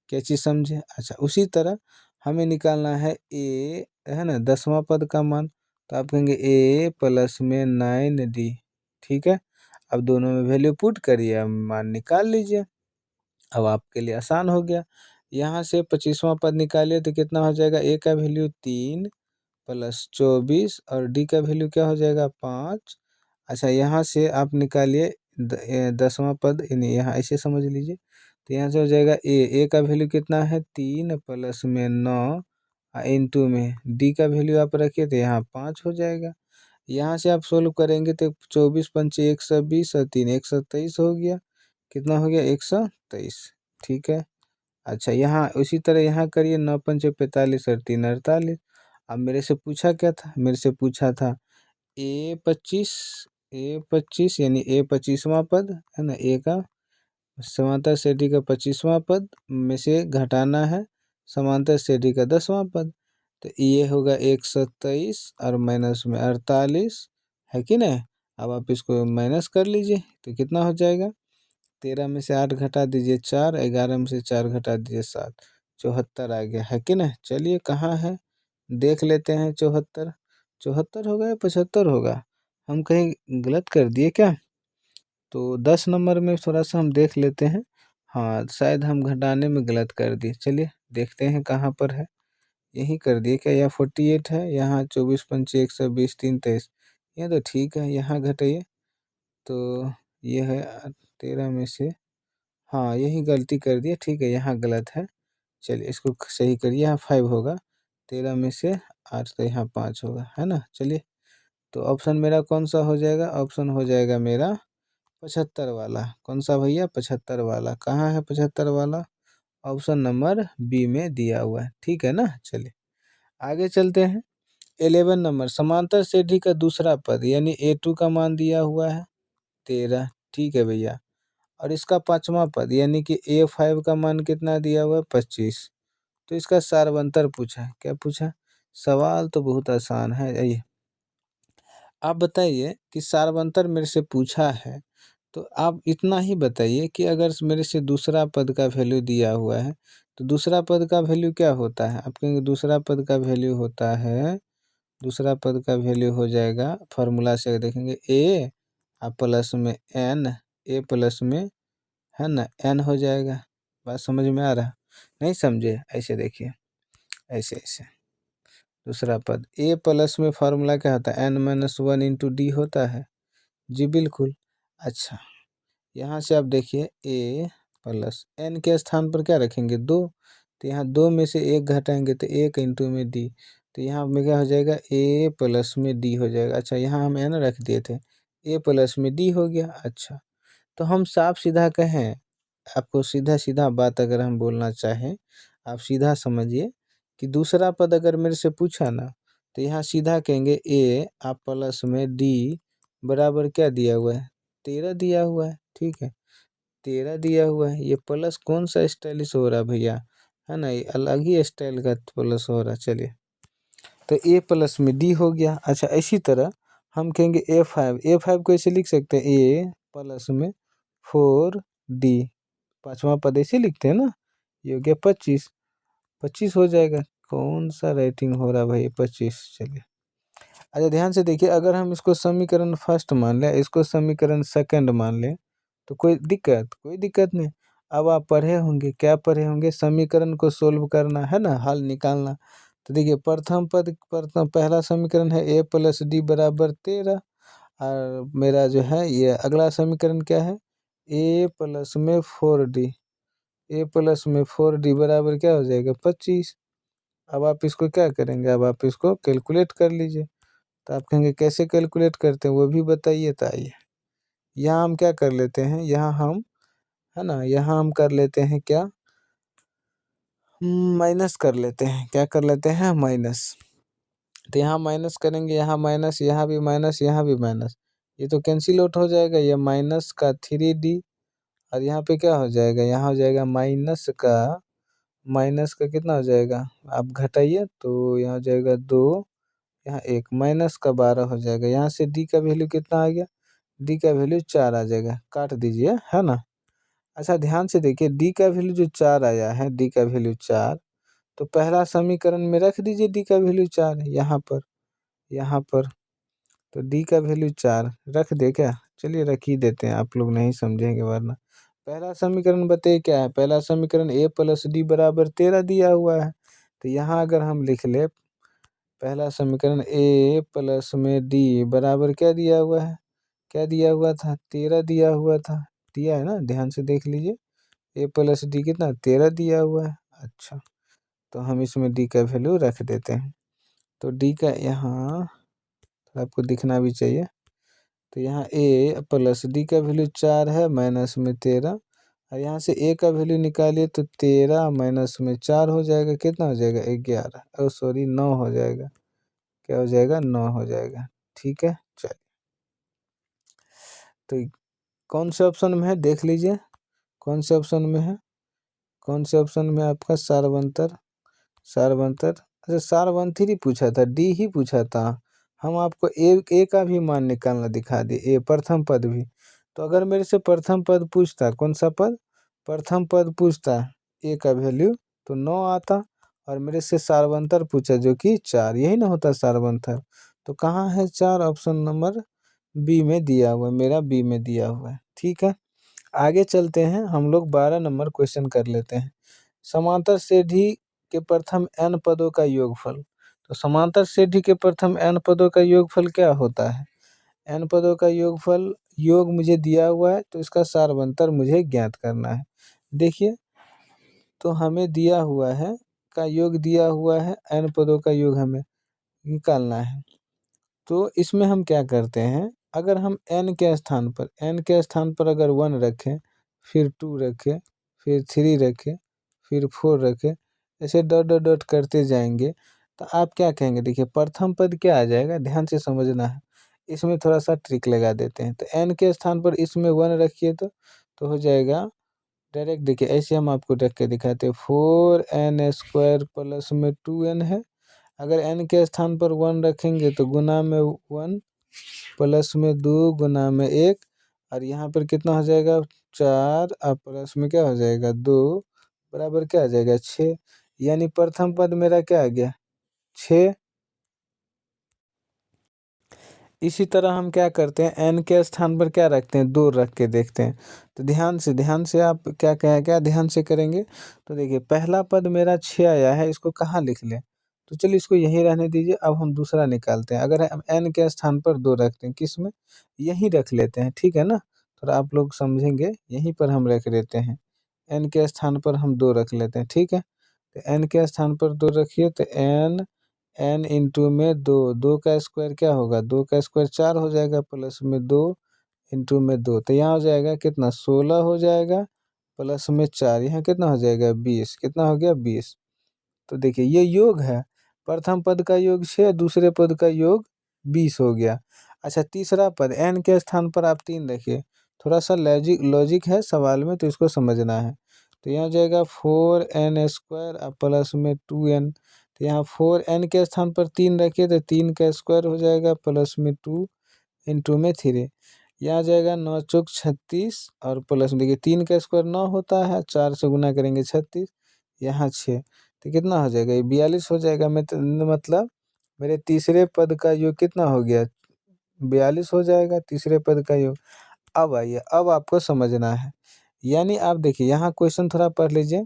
क्या चीज़ समझे। अच्छा, उसी तरह हमें निकालना है ए, है ना, 10वां पद का मान। तो आप कहेंगे ए प्लस में 9D, ठीक है। अब दोनों में वैल्यू पुट करिए, अब मान निकाल लीजिए। अब आपके लिए आसान हो गया। यहाँ से 25वां पद निकालिए तो कितना हो जाएगा, ए का वैल्यू 3 प्लस 24 और डी का वैल्यू क्या हो जाएगा, 5। अच्छा, यहाँ से आप निकालिए 10वां पद, यानी यहाँ ऐसे समझ लीजिए। तो यहाँ से हो जाएगा ए का वैल्यू कितना है, 3 प्लस में 9 इंटू में डी का वैल्यू आप रखिए तो यहाँ 5 हो जाएगा। यहाँ से आप सोल्व करेंगे तो 24 पंचे 120 और 3 123 हो गया। कितना हो गया, 123, ठीक है। अच्छा, यहाँ उसी तरह यहाँ करिए, 9 पंचे 45 और 3 48। अब मेरे से पूछा क्या था, मेरे से पूछा था ए 25 यानी ए 25वां पद है ना, ए का समांतर श्रेणी का 25वां पद में से घटाना है समांतर श्रेणी का 10वां पद। तो ये होगा 123 और माइनस में 48 है कि नहीं। अब आप इसको माइनस कर लीजिए तो कितना हो जाएगा, 13 में से 8 घटा दीजिए 4, 11 में से 4 घटा दीजिए 7, 74 आ गया है कि नहीं। चलिए कहाँ है देख लेते हैं, 74 74 होगा या 75 होगा, हम कहीं गलत कर दिए क्या। तो 10 नंबर में थोड़ा सा हम देख लेते हैं, हाँ शायद हम घटाने में गलत कर दिए। चलिए देखते हैं कहाँ पर है, यही कर दिए क्या, या 48 है, यहाँ 24 पंचे 120 3 23, ये तो ठीक है, यहाँ घटाइए तो ये है 13 में से, हाँ यही गलती कर दिए, ठीक है यहाँ गलत है। चलिए इसको सही करिए, यहाँ 5 होगा, 13 में से 8 तो यहाँ 5 होगा है ना। चलिए तो ऑप्शन मेरा कौन सा हो जाएगा, ऑप्शन हो जाएगा मेरा 75 वाला। कौन सा भैया, 75 वाला। कहाँ है 75 वाला, ऑप्शन नंबर बी में दिया हुआ है, ठीक है ना। चलिए आगे चलते हैं। 11 नंबर, समांतर श्रेणी का दूसरा पद यानी A2 का मान दिया हुआ है 13, ठीक है भैया। और इसका पांचवा पद यानी कि A5 का मान कितना दिया हुआ है 25। तो इसका सारवंतर पूछा है, क्या पूछा, सवाल तो बहुत आसान है। ये आप बताइए कि सारवंतर मेरे से पूछा है, तो आप इतना ही बताइए कि अगर मेरे से दूसरा पद का वैल्यू दिया हुआ है तो दूसरा पद का वैल्यू क्या होता है। आप कहेंगे दूसरा पद का वैल्यू होता है, दूसरा पद का वैल्यू हो जाएगा, फार्मूला से देखेंगे ए आप प्लस में एन, ए प्लस में है ना एन हो जाएगा। बात समझ में आ रहा, नहीं समझे, ऐसे देखिए, ऐसे ऐसे दूसरा पद ए प्लस में फार्मूला क्या होता है, n-1 इंटू डी होता है, जी बिल्कुल। अच्छा यहाँ से आप देखिए ए प्लस एन के स्थान पर क्या रखेंगे 2, तो यहाँ 2 में से 1 घटाएंगे तो 1 इंटू में डी, तो यहाँ में क्या हो जाएगा ए प्लस में डी हो जाएगा। अच्छा यहाँ हम एन रख दिए थे, ए प्लस में डी हो गया। अच्छा तो हम साफ सीधा कहें, आपको सीधा सीधा बात अगर हम बोलना चाहें, आप सीधा समझिए कि दूसरा पद अगर मेरे से पूछा ना, तो यहाँ सीधा कहेंगे ए आप प्लस में डी बराबर क्या दिया हुआ है 13 दिया हुआ है, ठीक है 13 दिया हुआ है। ये प्लस कौन सा स्टाइलिश हो रहा है भैया, है ना, ये अलग ही स्टाइल का प्लस हो रहा है। चलिए तो ए प्लस में डी हो गया। अच्छा इसी तरह हम कहेंगे ए5 को ऐसे लिख सकते हैं ए प्लस में 4 डी, पांचवा पद ऐसे लिखते हैं ना, ये हो गया 25, 25 हो जाएगा। कौन सा राइटिंग हो रहा है भाई 25। चलिए अच्छा ध्यान से देखिए, अगर हम इसको समीकरण फर्स्ट मान लें, इसको समीकरण सेकंड मान लें, तो कोई दिक्कत नहीं। अब आप पढ़े होंगे, क्या पढ़े होंगे, समीकरण को सोल्व करना है ना, हल निकालना। तो देखिए प्रथम पहला समीकरण है ए प्लस डी बराबर 13, और मेरा जो है ये अगला समीकरण क्या है ए प्लस में 4 डी, ए प्लस में 4 डी बराबर क्या हो जाएगा 25। अब आप इसको क्या करेंगे, अब आप इसको कैलकुलेट कर लीजिए। तो आप कहेंगे कैसे कैलकुलेट करते हैं वो भी बताइए। तो आइए यहाँ हम क्या कर लेते हैं, यहाँ हम है ना, यहाँ हम कर लेते हैं क्या, माइनस कर लेते हैं, क्या कर लेते हैं माइनस। तो यहाँ माइनस करेंगे, यहाँ माइनस, यहाँ भी माइनस, यहाँ भी माइनस, ये तो कैंसिल आउट हो जाएगा, ये माइनस का 3D, और यहाँ पे क्या हो जाएगा, यहाँ हो जाएगा माइनस का कितना हो जाएगा, आप घटाइए तो यहाँ हो जाएगा 2, यहाँ 1, माइनस का 12 हो जाएगा। यहाँ से डी का वैल्यू कितना आ गया, डी का वैल्यू 4 आ जाएगा, काट दीजिए है ना। अच्छा ध्यान से देखिए डी का वैल्यू जो 4 आया है, डी का वैल्यू 4, तो पहला समीकरण में रख दीजिए डी का वैल्यू 4 यहाँ पर तो डी का वैल्यू 4 रख दे क्या, चलिए रख ही देते हैं, आप लोग नहीं समझेंगे वरना। पहला समीकरण बताइए क्या है, पहला समीकरण ए प्लस डी बराबर 13 दिया हुआ है। तो यहाँ अगर हम लिख ले पहला समीकरण ए प्लस में डी बराबर क्या दिया हुआ है, क्या दिया हुआ था 13 दिया हुआ था, दिया है ना, ध्यान से देख लीजिए ए प्लस डी कितना 13 दिया हुआ है। अच्छा तो हम इसमें डी का वैल्यू रख देते हैं, तो डी का यहाँ आपको दिखना भी चाहिए। तो यहाँ ए प्लस डी का वैल्यू 4 है, माइनस में 13, और यहाँ से a का वैल्यू निकालिए तो 13 माइनस में 4 हो जाएगा, कितना हो जाएगा 11, सॉरी 9 हो जाएगा, क्या हो जाएगा 9 हो जाएगा। ठीक है, चलिए तो कौन से ऑप्शन में है देख लीजिए, कौन से ऑप्शन में है, कौन से ऑप्शन में आपका सारवंतर, सारवंतर, अच्छा सारवंतर ही पूछा था, डी ही पूछा था। हम आपको ए का भी मान निकालना दिखा दिए, ए प्रथम पद भी। तो अगर मेरे से प्रथम पद पूछता, कौन सा पद, प्रथम पद पूछता ए का वैल्यू तो 9 आता, और मेरे से सारवंतर पूछा जो कि 4, यही ना होता सारवंतर। तो कहाँ है 4, ऑप्शन नंबर बी में दिया हुआ है, मेरा बी में दिया हुआ है। ठीक है, आगे चलते हैं, हम लोग 12 नंबर क्वेश्चन कर लेते हैं। समांतर श्रेणी के प्रथम n पदों का योगफल। तो समांतर श्रेणी के प्रथम n पदों का योगफल क्या होता है, n पदों का योगफल, योग मुझे दिया हुआ है तो इसका सारवंतर मुझे ज्ञात करना है। देखिए तो हमें दिया हुआ है, का योग दिया हुआ है, n पदों का योग हमें निकालना है। तो इसमें हम क्या करते हैं, अगर हम n के स्थान पर अगर 1 रखें, फिर 2 रखें, फिर 3 रखें, फिर 4 रखें, ऐसे डॉट डॉट डॉट करते जाएंगे, तो आप क्या कहेंगे, देखिए प्रथम पद क्या आ जाएगा, ध्यान से समझना है। इसमें थोड़ा सा ट्रिक लगा देते हैं, तो n के स्थान पर इसमें 1 रखिए तो हो जाएगा डायरेक्ट, देखिए ऐसे हम आपको रख के दिखाते हैं, 4n² प्लस में 2n है। अगर n के स्थान पर 1 रखेंगे तो गुना में 1 प्लस में 2 गुना में 1, और यहाँ पर कितना हो जाएगा 4, और प्लस में क्या हो जाएगा 2, बराबर क्या आ जाएगा 6, यानी प्रथम पद मेरा क्या आ गया 6। इसी तरह हम क्या करते हैं, n के स्थान पर क्या रखते हैं 2 रख के देखते हैं। तो ध्यान से आप क्या क्या ध्यान से करेंगे, तो देखिए पहला पद मेरा 6 आया है, इसको कहाँ लिख लें, तो चलिए इसको यहीं रहने दीजिए। अब हम दूसरा निकालते हैं, अगर हम n के स्थान पर 2 रखते हैं, किस में, यहीं रख लेते हैं, ठीक है ना, थोड़ा आप लोग समझेंगे, यहीं पर हम रख लेते हैं, n के स्थान पर हम 2 रख लेते हैं, ठीक है। तो n के स्थान पर 2 रखिए तो n इंटू में 2, 2 का स्क्वायर क्या होगा, 2 का स्क्वायर 4 हो जाएगा, प्लस में 2 इंटू में 2, तो यहाँ हो जाएगा कितना 16 हो जाएगा, प्लस में 4, यहाँ कितना हो जाएगा 20, कितना हो गया 20। तो देखिए ये योग है, प्रथम पद का योग 6, दूसरे पद का योग 20 हो गया। अच्छा तीसरा पद n के स्थान पर आप 3 रखिए, थोड़ा सा लॉजिक है सवाल में, तो इसको समझना है। तो यहाँ हो जाएगा 4n² प्लस में 2n, तो यहाँ 4n के स्थान पर 3 रखिए तो 3 का स्क्वायर हो जाएगा, प्लस में 2 इंटू में 3, यहाँ आ जाएगा 9 चौक 36, और प्लस में देखिए 3 का स्क्वायर 9 होता है, 4 से गुना करेंगे 36, यहाँ 6, तो कितना हो जाएगा ये 42 हो जाएगा। मतलब मेरे तीसरे पद का योग कितना हो गया 42 हो जाएगा, तीसरे पद का योग। अब आइए, अब आपको समझना है, यानी आप देखिए यहाँ क्वेश्चन थोड़ा पढ़ लीजिए,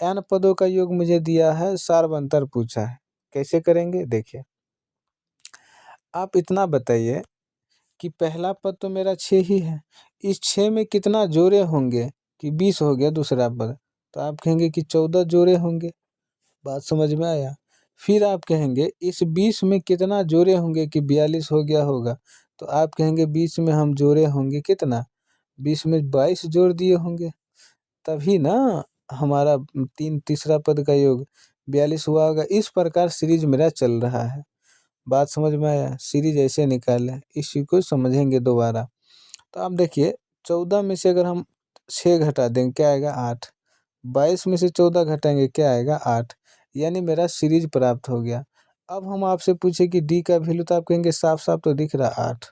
n पदों का योग मुझे दिया है, सारवंतर पूछा है, कैसे करेंगे देखिए। आप इतना बताइए कि पहला पद तो मेरा 6 ही है, इस 6 में कितना जोड़े होंगे, कि 20 हो गया दूसरा पद, तो आप कहेंगे कि 14 जोड़े होंगे, बात समझ में आया। फिर आप कहेंगे इस 20 में कितना जोड़े होंगे कि 42 हो गया होगा, तो आप कहेंगे 20 में हम जोड़े होंगे कितना, 20 में 22 जोड़ दिए होंगे, तभी ना हमारा तीसरा पद का योग 42 हुआ होगा। इस प्रकार सीरीज मेरा चल रहा है, बात समझ में आया, सीरीज ऐसे निकालें, इसी को समझेंगे दोबारा। तो आप देखिए 14 में से अगर हम 6 घटा देंगे क्या आएगा 8, 22 में से 14 घटाएंगे क्या आएगा 8, यानी मेरा सीरीज प्राप्त हो गया। अब हम आपसे पूछे कि डी का वैल्यू, तो आप कहेंगे साफ साफ तो दिख रहा 8,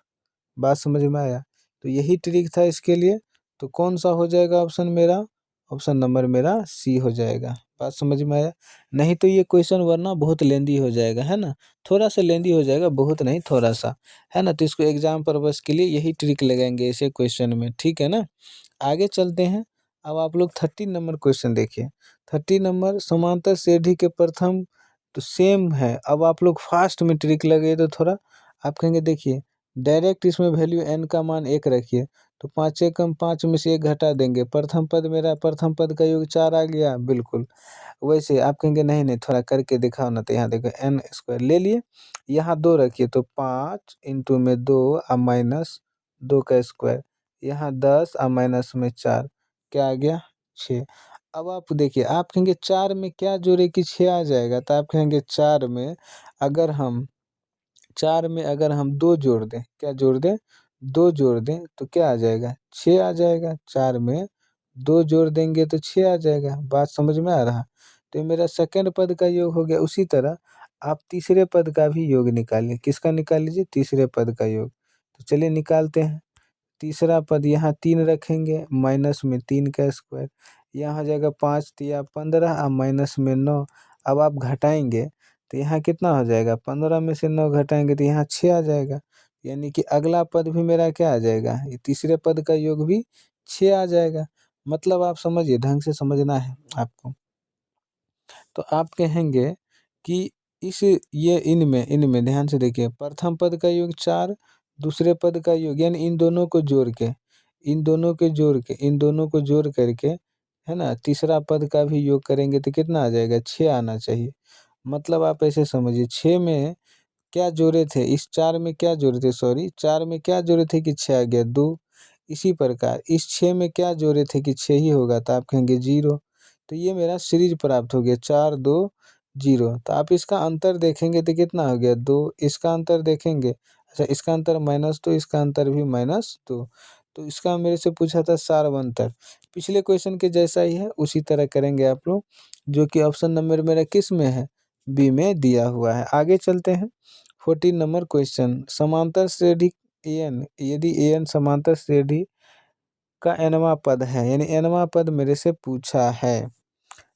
बात समझ में आया। तो यही ट्रिक था इसके लिए, तो कौन सा हो जाएगा ऑप्शन मेरा, ऑप्शन नंबर मेरा सी हो जाएगा, बात समझ में आया। नहीं तो ये क्वेश्चन वरना बहुत लेंदी हो जाएगा, है ना, थोड़ा सा लेंदी हो जाएगा, बहुत नहीं थोड़ा सा, है ना। तो इसको एग्जाम पर्पस के लिए यही ट्रिक लगाएंगे इसे क्वेश्चन में, ठीक है ना। आगे चलते हैं, अब आप लोग 13 नंबर क्वेश्चन देखिए। 13 नंबर समांतर श्रेणी के प्रथम, तो सेम है, अब आप लोग फास्ट में ट्रिक लगे तो थोड़ा आप कहेंगे देखिए डायरेक्ट इसमें वैल्यू n का मान 1 रखिए, तो 5 कम 5 में से 1 घटा देंगे, प्रथम पद मेरा, प्रथम पद का योग 4 आ गया, बिल्कुल वैसे आप कहेंगे नहीं नहीं थोड़ा करके दिखाओ ना, तो यहाँ देखो n² ले लिए, यहाँ 2 रखिए तो 5 इंटू में 2 और माइनस 2 का स्क्वायर, यहाँ 10 और माइनस में 4, क्या आ गया 6। अब आप देखिए, आप कहेंगे 4 में क्या जोड़े कि 6 आ जाएगा, तो आप कहेंगे 4 में अगर हम 2 जोड़ दें, क्या जोड़ दें 2 जोड़ दें तो क्या आ जाएगा 6 आ जाएगा। 4 में 2 जोड़ देंगे तो 6 आ जाएगा। बात समझ में आ रहा? तो ये मेरा सेकंड पद का योग हो गया। उसी तरह आप तीसरे पद का भी योग निकालिए। किसका निकाल लीजिए? तीसरे पद का योग। तो चलिए निकालते हैं। तीसरा पद यहाँ 3 रखेंगे, माइनस में 3 का स्क्वायर, यहाँ हो जाएगा 5 तिया 15 और माइनस में 9। अब आप घटाएंगे तो यहाँ कितना हो जाएगा, 15 में से 9 घटाएंगे तो यहाँ 6 आ जाएगा। यानी कि अगला पद भी मेरा क्या आ जाएगा, ये तीसरे पद का योग भी 6 आ जाएगा। मतलब आप समझिए, ढंग से समझना है आपको। तो आप कहेंगे कि इनमें ध्यान से देखिए, प्रथम पद का योग 4, दूसरे पद का योग, यानी इन दोनों को जोड़ करके, है ना, तीसरा पद का भी योग करेंगे तो कितना आ जाएगा, 6 आना चाहिए। मतलब आप ऐसे समझिए, 6 में क्या जोड़े थे, इस 4 में क्या जोड़े थे, सॉरी 4 में क्या जोड़े थे कि 6 आ गया 2। इसी प्रकार इस 6 में क्या जोड़े थे कि 6 ही होगा, तो आप कहेंगे 0। तो ये मेरा सीरीज प्राप्त हो गया 4 2 0। तो आप इसका अंतर देखेंगे तो कितना हो गया 2। इसका अंतर देखेंगे, अच्छा इसका अंतर -2, इसका अंतर भी -2। तो इसका मेरे से पूछा था सारवंतर। पिछले क्वेश्चन के जैसा ही है, उसी तरह करेंगे आप लोग, जो कि ऑप्शन नंबर मेरा किस में है, बी में दिया हुआ है। आगे चलते हैं। 14 नंबर क्वेश्चन, समांतर श्रेणी एन, यदि एन समांतर श्रेणी का nवां पद है, यानी nवां पद मेरे से पूछा है,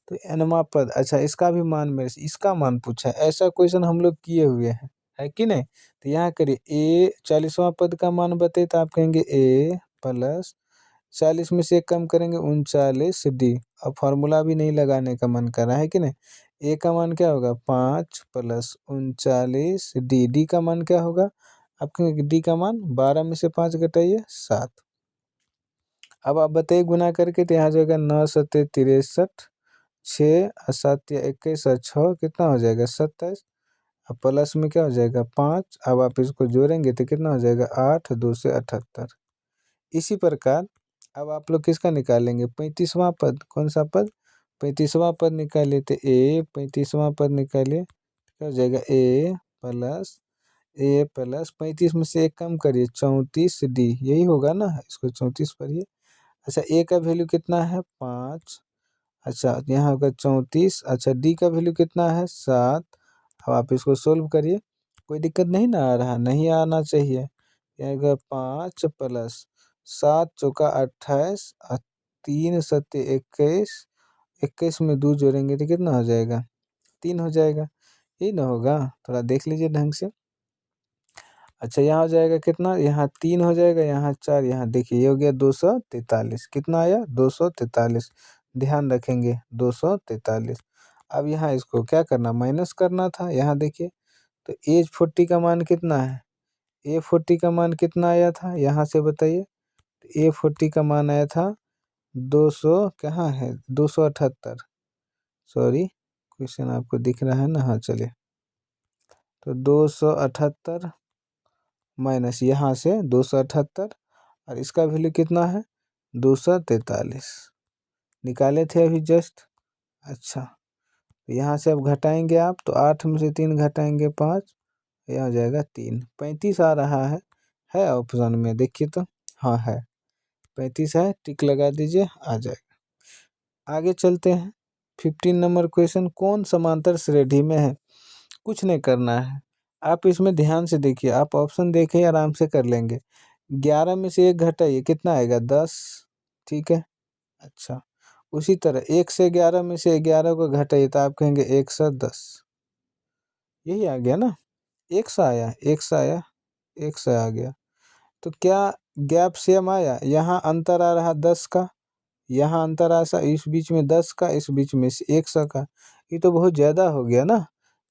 तो nवां पद, अच्छा इसका भी मान मेरे से, इसका मान पूछा है। ऐसा क्वेश्चन हम लोग किए हुए हैं, है कि नहीं? तो यहाँ करिए, ए 40वां पद का मान बताइए, तो आप कहेंगे ए प्लस 40 में से 1 कम करेंगे 39 डी। अब फार्मूला भी नहीं लगाने का मन कर रहा है कि नहीं? ए का मान क्या होगा 5 प्लस 39 डी, डी का मान क्या होगा, आपके डी का मान 12 में से 5 घटाइए 7। अब आप बताइए गुना करके, तो यहाँ हो जाएगा 9 सत्ते 63, 6 और 7 या 21 और 6 कितना हो जाएगा 27। अब प्लस में क्या हो जाएगा 5। अब आप इसको जोड़ेंगे तो कितना हो जाएगा 8 2 से 78। इसी प्रकार अब आप लोग किसका निकालेंगे, 35वां पद। कौन सा पद, 35वां पद निकालिए, तो ए 35वां पद निकालिए, क्या हो जाएगा ए प्लस 35 में से 1 कम करिए 34 डी, यही होगा ना, इसको 34 पढ़िए। अच्छा ए का वैल्यू कितना है 5, अच्छा यहाँ होगा 34, अच्छा डी का वैल्यू कितना है 7। अब आप इसको सोल्व करिए, कोई दिक्कत नहीं ना आ रहा, नहीं आना चाहिए। यहाँ 5 प्लस 7 चौका 28 और 3 सत्ते 21, 21 में 2 जोड़ेंगे तो कितना हो जाएगा 3 हो जाएगा, यही ना होगा, थोड़ा देख लीजिए ढंग से। अच्छा यहाँ हो जाएगा कितना, यहाँ 3 हो जाएगा, यहाँ 4, यहाँ देखिए ये हो गया 243। कितना आया 243, ध्यान रखेंगे 243। अब यहाँ इसको क्या करना, माइनस करना था। यहाँ देखिए, तो एज 40 का मान कितना है, ए 40 का मान कितना आया था, यहाँ से बताइए। तो ए 40 का मान आया था 200, कहाँ है 278, सॉरी क्वेश्चन आपको दिख रहा है ना, हाँ चलिए, तो 278 माइनस यहाँ से 278, और इसका वैल्यू कितना है 243, निकाले थे अभी जस्ट। अच्छा तो यहाँ से अब घटाएंगे आप, तो 8 में से 3 घटाएंगे 5, यह हो जाएगा 3, 35 आ रहा है ऑप्शन में, देखिए तो, हाँ है 35 है, टिक लगा दीजिए, आ जाएगा। आगे चलते हैं। 15 नंबर क्वेश्चन, कौन समांतर श्रेणी में है? कुछ नहीं करना है, आप इसमें ध्यान से देखिए, आप ऑप्शन देखें आराम से कर लेंगे। 11 में से 1 घटाइए, कितना आएगा 10, ठीक है। अच्छा उसी तरह 1 से 11 में से 11 को घटाइए, तो आप कहेंगे 110, यही आ गया ना, 100 आया, 100 आया, 100 आ गया। तो क्या गैप सेम आया, यहाँ अंतर आ रहा 10 का, यहाँ अंतर आ सा, इस बीच में 10 का, इस बीच में 100 का, ये तो बहुत ज़्यादा हो गया ना,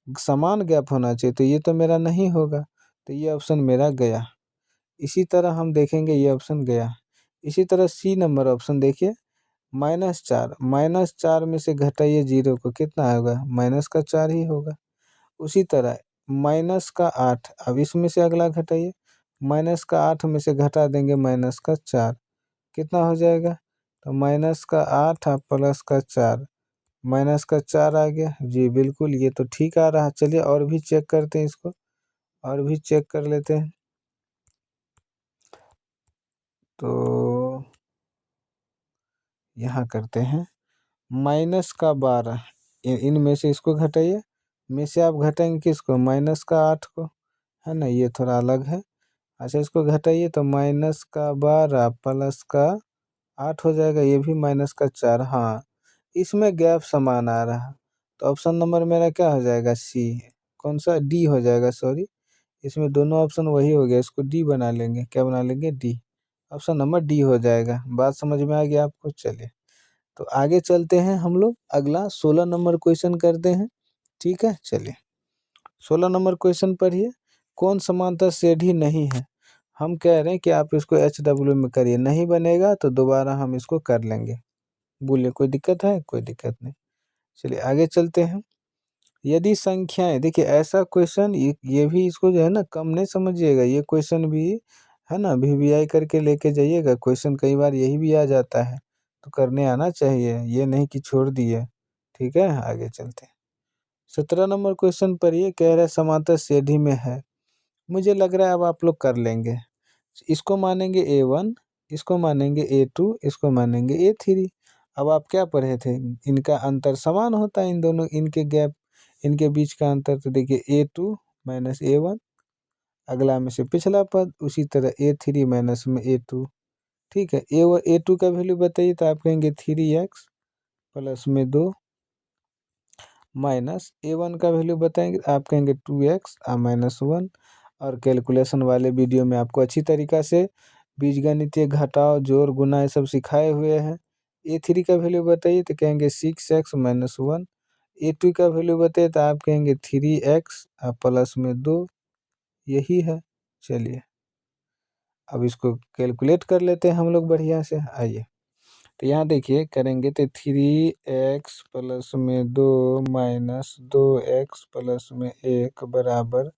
समान गैप होना चाहिए, तो ये तो मेरा नहीं होगा, तो ये ऑप्शन मेरा गया। इसी तरह हम देखेंगे, ये ऑप्शन गया। इसी तरह सी नंबर ऑप्शन देखिए, -4, -4 में से घटाइए 0 को, कितना होगा -4 ही होगा। उसी तरह -8, अब इसमें से अगला घटाइए, -8 में से घटा देंगे -4, कितना हो जाएगा तो माइनस का 8 और प्लस का 4, माइनस का 4 आ गया जी, बिल्कुल ये तो ठीक आ रहा है। चलिए और भी चेक करते हैं इसको, और भी चेक कर लेते हैं। तो यहाँ करते हैं माइनस का 12, इनमें से इसको घटाइए, में से आप घटाएंगे किसको, माइनस का 8 को, है ना, ये थोड़ा अलग है। अच्छा इसको घटाइए तो माइनस का 12 प्लस का 8 हो जाएगा, ये भी माइनस का 4, हाँ इसमें गैप समान आ रहा। तो ऑप्शन नंबर मेरा क्या हो जाएगा, सी, कौन सा, डी हो जाएगा, सॉरी इसमें दोनों ऑप्शन वही हो गया, इसको डी बना लेंगे, क्या बना लेंगे, डी, ऑप्शन नंबर डी हो जाएगा। बात समझ में आ गया आपको। चलिए तो आगे चलते हैं हम लोग, अगला 16 नंबर क्वेश्चन करते हैं। ठीक है, चलिए 16 नंबर क्वेश्चन पढ़िए। कौन समांतर श्रेणी नहीं है, हम कह रहे हैं कि आप इसको HW में करिए, नहीं बनेगा तो दोबारा हम इसको कर लेंगे। बोलिए कोई दिक्कत है, कोई दिक्कत नहीं। चलिए आगे चलते हैं। यदि संख्याएं, देखिए ऐसा क्वेश्चन, ये भी इसको जो है ना कम नहीं समझिएगा, ये क्वेश्चन भी है ना VVI करके लेके जाइएगा, क्वेश्चन कई बार यही भी आ जाता है, तो करने आना चाहिए, ये नहीं कि छोड़ दिए। ठीक है, आगे चलते हैं। 17 नंबर क्वेश्चन पर ये कह रहा है समांतर श्रेणी में है, मुझे लग रहा है अब आप लोग कर लेंगे। इसको मानेंगे A1, इसको मानेंगे A2, इसको मानेंगे A3। अब आप क्या पढ़े थे, इनका अंतर समान होता है, इन दोनों, इनके गैप, इनके बीच का अंतर। तो देखिए A2 माइनस A1, अगला में से पिछला पद, उसी तरह A3 माइनस में A2। ठीक है, A2 का वैल्यू बताइए, तो आप कहेंगे 3x प्लस में 2, माइनस A1 का वैल्यू बताएंगे, आप कहेंगे 2x और माइनस 1। और कैलकुलेशन वाले वीडियो में आपको अच्छी तरीक़ा से बीजगणितीय घटाव, जोड़, गुना ये सब सिखाए हुए हैं। A3 का वैल्यू बताइए, तो कहेंगे 6x माइनस 1। A2 का वैल्यू बताइए, तो आप कहेंगे 3x और प्लस में 2, यही है। चलिए अब इसको कैलकुलेट कर लेते हैं हम लोग बढ़िया से, आइए। तो यहाँ देखिए करेंगे तो 3x प्लस में 2 माइनस 2x प्लस में 1 बराबर,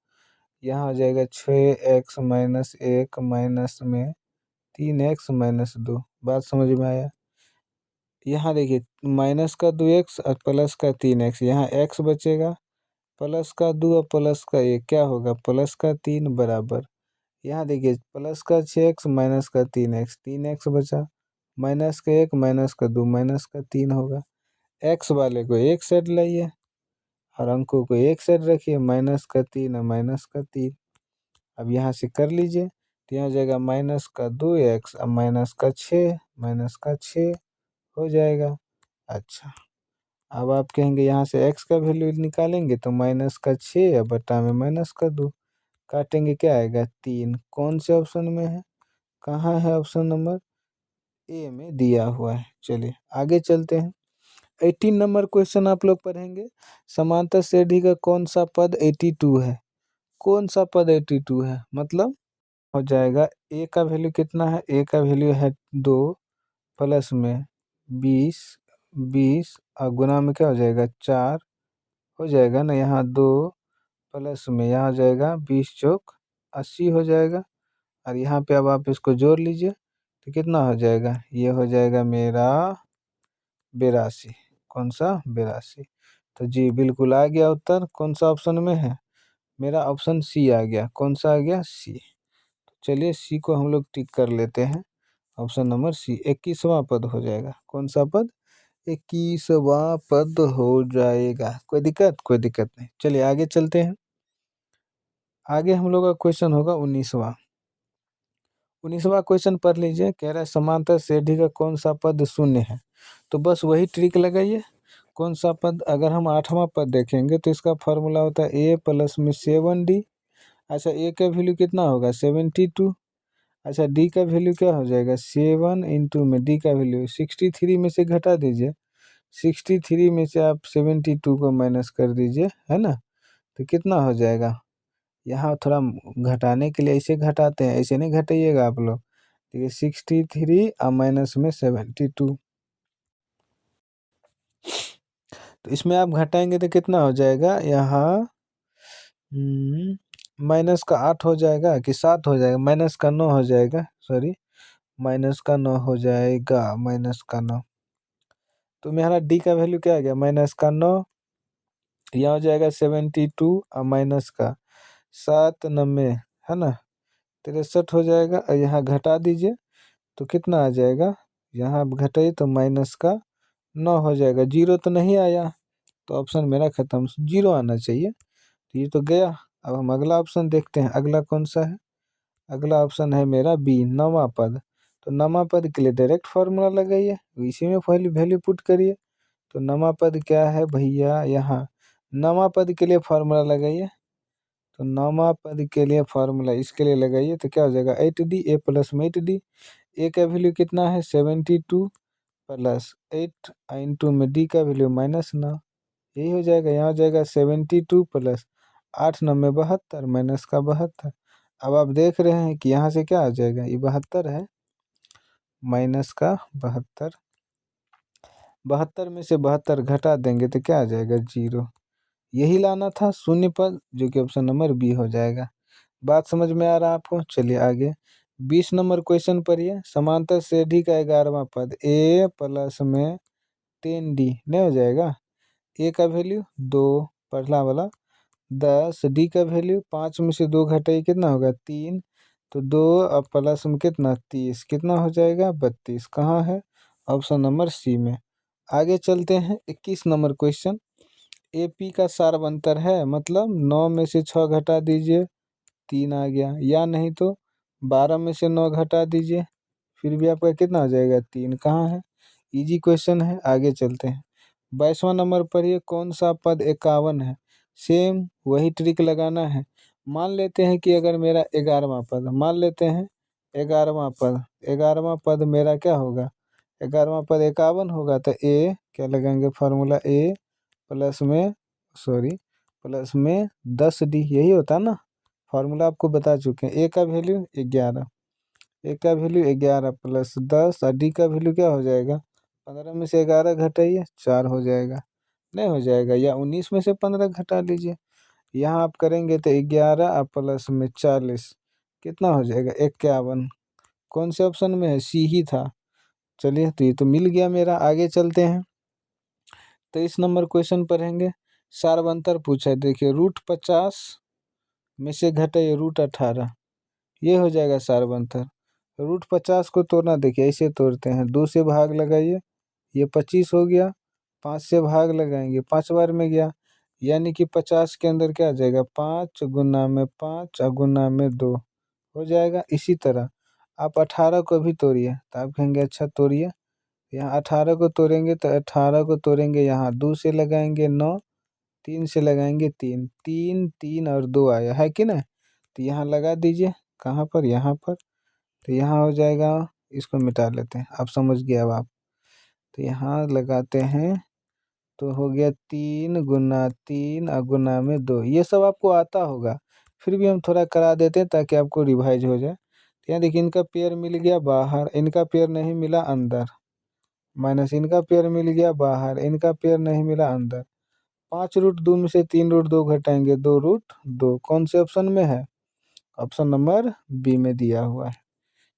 यहाँ हो जाएगा 6x माइनस 1 माइनस में 3x माइनस 2। बात समझ में आया। यहाँ देखिए माइनस का 2x और प्लस का 3x, यहाँ x बचेगा, प्लस का 2 और प्लस का 1 क्या होगा, प्लस का 3 बराबर, यहाँ देखिए प्लस का 6x माइनस का 3x, 3x बचा, माइनस का 1 माइनस का 2 माइनस का 3 होगा। x वाले को एक साइड लाइए और अंकों को एक साइड रखिए, माइनस का 3 और माइनस का 3। अब यहाँ से कर लीजिए, तो यहाँ हो जाएगा माइनस का 2x और माइनस का 6, माइनस का 6 हो जाएगा। अच्छा अब आप कहेंगे यहाँ से x का वैल्यू निकालेंगे, तो माइनस का 6 बटा में माइनस का 2, काटेंगे क्या आएगा 3। कौन से ऑप्शन में है, कहाँ है, ऑप्शन नंबर ए में दिया हुआ है। चलिए आगे चलते हैं। 18 नंबर क्वेश्चन आप लोग पढ़ेंगे। समांतर श्रेणी का कौन सा पद 82 है, कौन सा पद 82 है, मतलब हो जाएगा ए का वैल्यू कितना है, ए का वैल्यू है 2 प्लस में 20, 20 और गुना में क्या हो जाएगा 4 हो जाएगा ना, यहाँ 2 प्लस में यहाँ हो जाएगा 20 चौक 80 हो जाएगा। और यहाँ पे अब आप इसको जोड़ लीजिए, तो कितना हो जाएगा, ये हो जाएगा मेरा 82। कौन सा, 82। तो जी बिल्कुल आ गया उत्तर, कौन सा ऑप्शन में है, मेरा ऑप्शन सी आ गया। कौन सा आ गया, सी। चलिए सी को हम लोग टिक कर लेते हैं, ऑप्शन नंबर सी 21वां पद हो जाएगा। कौन सा पद, 21वां पद हो जाएगा। कोई दिक्कत, कोई दिक्कत नहीं। चलिए आगे चलते हैं। आगे हम लोग का क्वेश्चन होगा 19वां। 19वां क्वेश्चन पढ़ लीजिए, कह रहा है समांतर श्रेणी का कौन सा पद शून्य है। तो बस वही ट्रिक लगाइए, कौन सा पद, अगर हम 8वां पद देखेंगे तो इसका फॉर्मूला होता है a प्लस में 7d। अच्छा ए का वैल्यू कितना होगा 72। अच्छा डी का वैल्यू क्या हो जाएगा 7 इंटू में डी का वैल्यू 63 में से घटा दीजिए, 63 में से आप 72 को माइनस कर दीजिए, है ना, तो कितना हो जाएगा। यहाँ थोड़ा घटाने के लिए ऐसे घटाते हैं, ऐसे नहीं घटाइएगा आप लोग। देखिए 63 और माइनस में 72, तो इसमें आप घटाएंगे तो कितना हो जाएगा, यहाँ माइनस का 8 हो जाएगा कि 7 हो जाएगा, माइनस का 9 हो जाएगा, सॉरी माइनस का 9 हो जाएगा, माइनस का 9। तो मेरा डी का वैल्यू क्या आ गया, माइनस का 9। यहाँ हो जाएगा 72 और माइनस का 7 9 है ना, 63 हो जाएगा। और यहाँ घटा दीजिए तो कितना आ जाएगा, यहाँ आप घटाइए तो माइनस का 9 हो जाएगा। जीरो तो नहीं आया, तो ऑप्शन मेरा खत्म, जीरो आना चाहिए। तो ये तो गया। अब हम अगला ऑप्शन देखते हैं, अगला कौन सा है। अगला ऑप्शन है मेरा बी, नौवां पद। तो नौवां पद के लिए डायरेक्ट फार्मूला लगाइए, इसी में वैल्यू वैल्यू पुट करिए। तो नौवां पद क्या है भैया, यहाँ नौवां पद के लिए फार्मूला लगाइए। तो नौवां पद के लिए फार्मूला इसके लिए लगाइए तो क्या हो जाएगा, 8d, ए प्लस में 8d। ए का वैल्यू कितना है 72 प्लस 8 इंटू में डी का वैल्यू -9, यही हो जाएगा। यहाँ हो जाएगा 72 प्लस 8 9 72 माइनस का 72। अब आप देख रहे हैं कि यहाँ से क्या आ जाएगा, ये 72 है, माइनस का 72। 72 में से 72 घटा देंगे तो क्या आ जाएगा, जीरो। यही लाना था, शून्य पद, जो कि ऑप्शन नंबर बी हो जाएगा। बात समझ में आ रहा है आपको। चलिए आगे 20 नंबर क्वेश्चन पढ़िए। समांतर श्रेणी का 11वां पद ए प्लस में 10d नहीं हो जाएगा। ए का वैल्यू 2, पहला वाला 10, डी का वैल्यू 5 में से 2 घटाइए कितना होगा 3, तो 2 और प्लस में कितना 30, कितना हो जाएगा 32। कहाँ है, ऑप्शन नंबर सी में। आगे चलते हैं 21 नंबर क्वेश्चन। एपी का सारवंतर है, मतलब 9 में से 6 घटा दीजिए 3 आ गया, या नहीं तो 12 में से 9 घटा दीजिए फिर भी आपका कितना आ जाएगा 3। कहाँ है, इजी क्वेश्चन है। आगे चलते हैं 22वां नंबर पर, ये कौन सा पद 51 है। सेम वही ट्रिक लगाना है। मान लेते हैं कि अगर मेरा 11वां पद, मान लेते हैं 11वां पद, 11वां पद मेरा क्या होगा, 11वां पद 51 होगा। तो ए क्या लगाएंगे, फार्मूला ए प्लस में, सॉरी, प्लस में 10d, यही होता ना, फार्मूला आपको बता चुके हैं। ए का वैल्यू 11, ए का वैल्यू 11 प्लस 10 और डी का वैल्यू क्या हो जाएगा, 15 में से 11 घटाइए 4 हो जाएगा, नहीं हो जाएगा, या 19 में से 15 घटा लीजिए। यहाँ आप करेंगे तो 11 और प्लस में 40 कितना हो जाएगा 51। कौन से ऑप्शन में है, सी ही था। चलिए तो ये तो मिल गया मेरा। आगे चलते हैं 23 नंबर क्वेश्चन पढ़ेंगे। सारवंतर पूछा है, देखिए √50 में से घटाइए √18, ये हो जाएगा सारवंतर। √50 को तोड़ना, देखिए ऐसे तोड़ते हैं, 2 से भाग लगाइए, ये 25 हो गया, 5 से भाग लगाएंगे 5 बार में गया, यानी कि 50 के अंदर क्या आ जाएगा 5 गुना में 5 और गुना में 2 हो जाएगा। इसी तरह आप 18 को भी तोड़िए, तो आप कहेंगे अच्छा तोड़िए, यहाँ 18 को तोड़ेंगे तो 18 को तोड़ेंगे, यहाँ 2 से लगाएंगे 9, 3 से लगाएंगे 3, 3 3 और 2 आया है कि ना, तो यहाँ लगा दीजिए, कहाँ पर, यहाँ पर। तो यहाँ हो जाएगा, इसको मिटा लेते हैं, आप समझ गए अब आप। तो यहाँ लगाते हैं तो हो गया 3 गुना 3 और गुना में 2, ये सब आपको आता होगा, फिर भी हम थोड़ा करा देते हैं ताकि आपको रिवाइज हो जाए। तो यहाँ देखिए इनका पेयर मिल गया बाहर, इनका पेयर नहीं मिला अंदर, माइनस इनका पेयर मिल गया बाहर, इनका पेयर नहीं मिला अंदर। 5√2 में से 3√2 घटाएंगे 2√2, कौन से ऑप्शन में है, ऑप्शन नंबर बी में दिया हुआ है।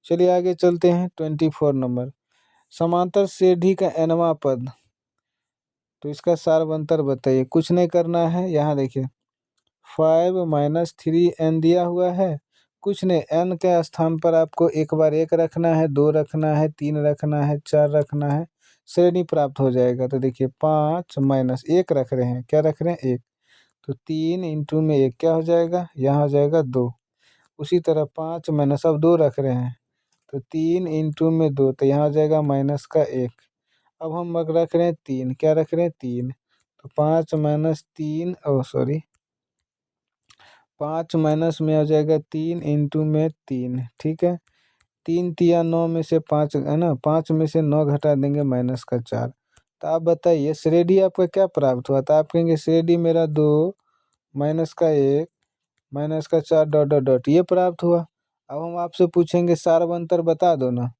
चलिए आगे चलते हैं 24 नंबर। समांतर श्रेणी का nवां पद, तो इसका सारवंतर बताइए। कुछ नहीं करना है, यहाँ देखिए 5 - 3n दिया हुआ है, कुछ नहीं, n के स्थान पर आपको एक बार 1 रखना है, 2 रखना है, 3 रखना है, 4 रखना है, श्रेणी प्राप्त हो जाएगा। तो देखिए 5 - 1 रख रहे हैं, क्या रख रहे हैं 1, तो 3 इंटू में 1 क्या हो जाएगा, यहाँ हो जाएगा 2। उसी तरह 5 माइनस, अब 2 रख रहे हैं, तो 3 इंटू में 2, तो यहाँ हो जाएगा माइनस का 1। अब हम रख रहे हैं 3, क्या रख रहे हैं 3, तो 5 - 3, ओ सॉरी, 5 माइनस में हो जाएगा 3 इंटू में 3, ठीक है। 3 तिया 9 में से 5 है ना, 5 में से 9 घटा देंगे माइनस का 4। तो आप बताइए श्रेणी आपका क्या प्राप्त हुआ, तो आप कहेंगे श्रेणी मेरा 2 माइनस का 1 माइनस का 4 डॉट डॉट डॉट, ये प्राप्त हुआ। अब हम आपसे पूछेंगे सारवंतर बता दो ना,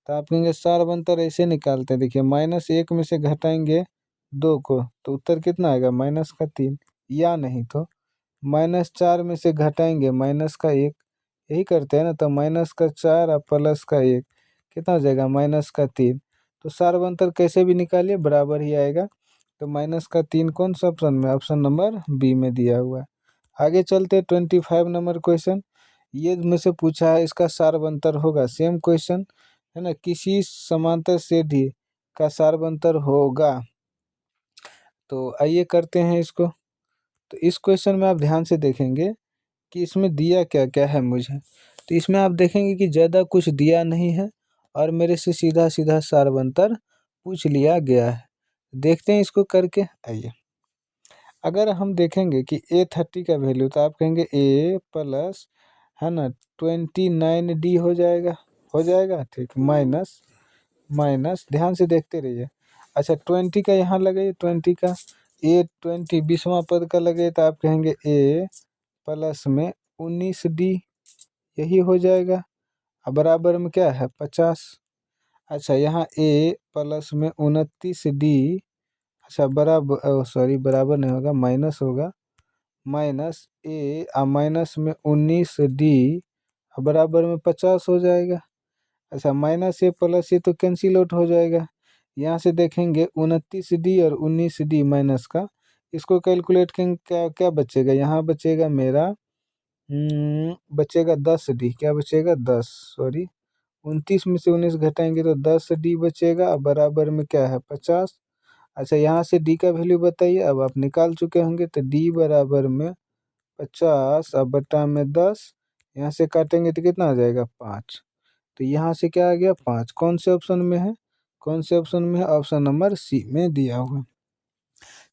तो आप कहेंगे सारवंतर ऐसे निकालते हैं, देखिए -1 में से घटाएंगे 2 को, तो उत्तर कितना आएगा माइनस का 3, या नहीं तो -4 में से घटाएंगे माइनस का 1, यही करते हैं ना, तो माइनस का 4 और प्लस का 1 कितना हो जाएगा -3। तो सार्व अंतर कैसे भी निकालिए बराबर ही आएगा। तो -3 कौन सा ऑप्शन में, ऑप्शन नंबर बी में दिया हुआ है। आगे चलते 25 नंबर क्वेश्चन, ये में से पूछा है इसका सार्व अंतर होगा, सेम क्वेश्चन है ना, किसी समांतर श्रेणी का सार्व अंतर होगा। तो आइए करते हैं इसको। तो इस क्वेश्चन में आप ध्यान से देखेंगे कि इसमें दिया क्या क्या है मुझे। तो इसमें आप देखेंगे कि ज़्यादा कुछ दिया नहीं है और मेरे से सीधा सीधा सार्व अंतर पूछ लिया गया है। देखते हैं इसको करके, आइए। अगर हम देखेंगे कि A30 का वैल्यू, तो आप कहेंगे A प्लस है ना 29D हो जाएगा ठीक, माइनस माइनस ध्यान से देखते रहिए। अच्छा 20 का यहाँ लगे, 20 का A20 20वां पद का लगे, तो आप कहेंगे A प्लस में 19D, यही हो जाएगा। अब बराबर में क्या है 50। अच्छा यहाँ A प्लस में 29D, अच्छा बराबर, सॉरी बराबर नहीं होगा, माइनस होगा, माइनस A माइनस में 19D बराबर में 50 हो जाएगा। अच्छा -A प्लस ये तो कैंसिल आउट हो जाएगा। यहाँ से देखेंगे 29D और 19D माइनस का, इसको कैलकुलेट करेंगे, क्या क्या बचेगा, यहाँ बचेगा मेरा बचेगा 10D, क्या बचेगा 10, सॉरी 29 में से 19 घटाएंगे तो 10D बचेगा, अब बराबर में क्या है 50। अच्छा यहाँ से D का वैल्यू बताइए, अब आप निकाल चुके होंगे, तो D बराबर में 50 अब बटा में 10, यहाँ से काटेंगे तो कितना आ जाएगा 5। तो यहाँ से क्या आ गया 5, कौन से ऑप्शन में है, कौन से ऑप्शन में है, ऑप्शन नंबर सी में दिया हुआ।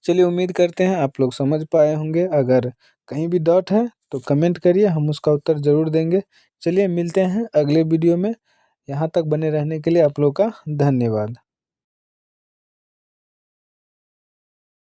चलिए उम्मीद करते हैं आप लोग समझ पाए होंगे। अगर कहीं भी डाउट है तो कमेंट करिए, हम उसका उत्तर ज़रूर देंगे। चलिए मिलते हैं अगले वीडियो में। यहाँ तक बने रहने के लिए आप लोग का धन्यवाद।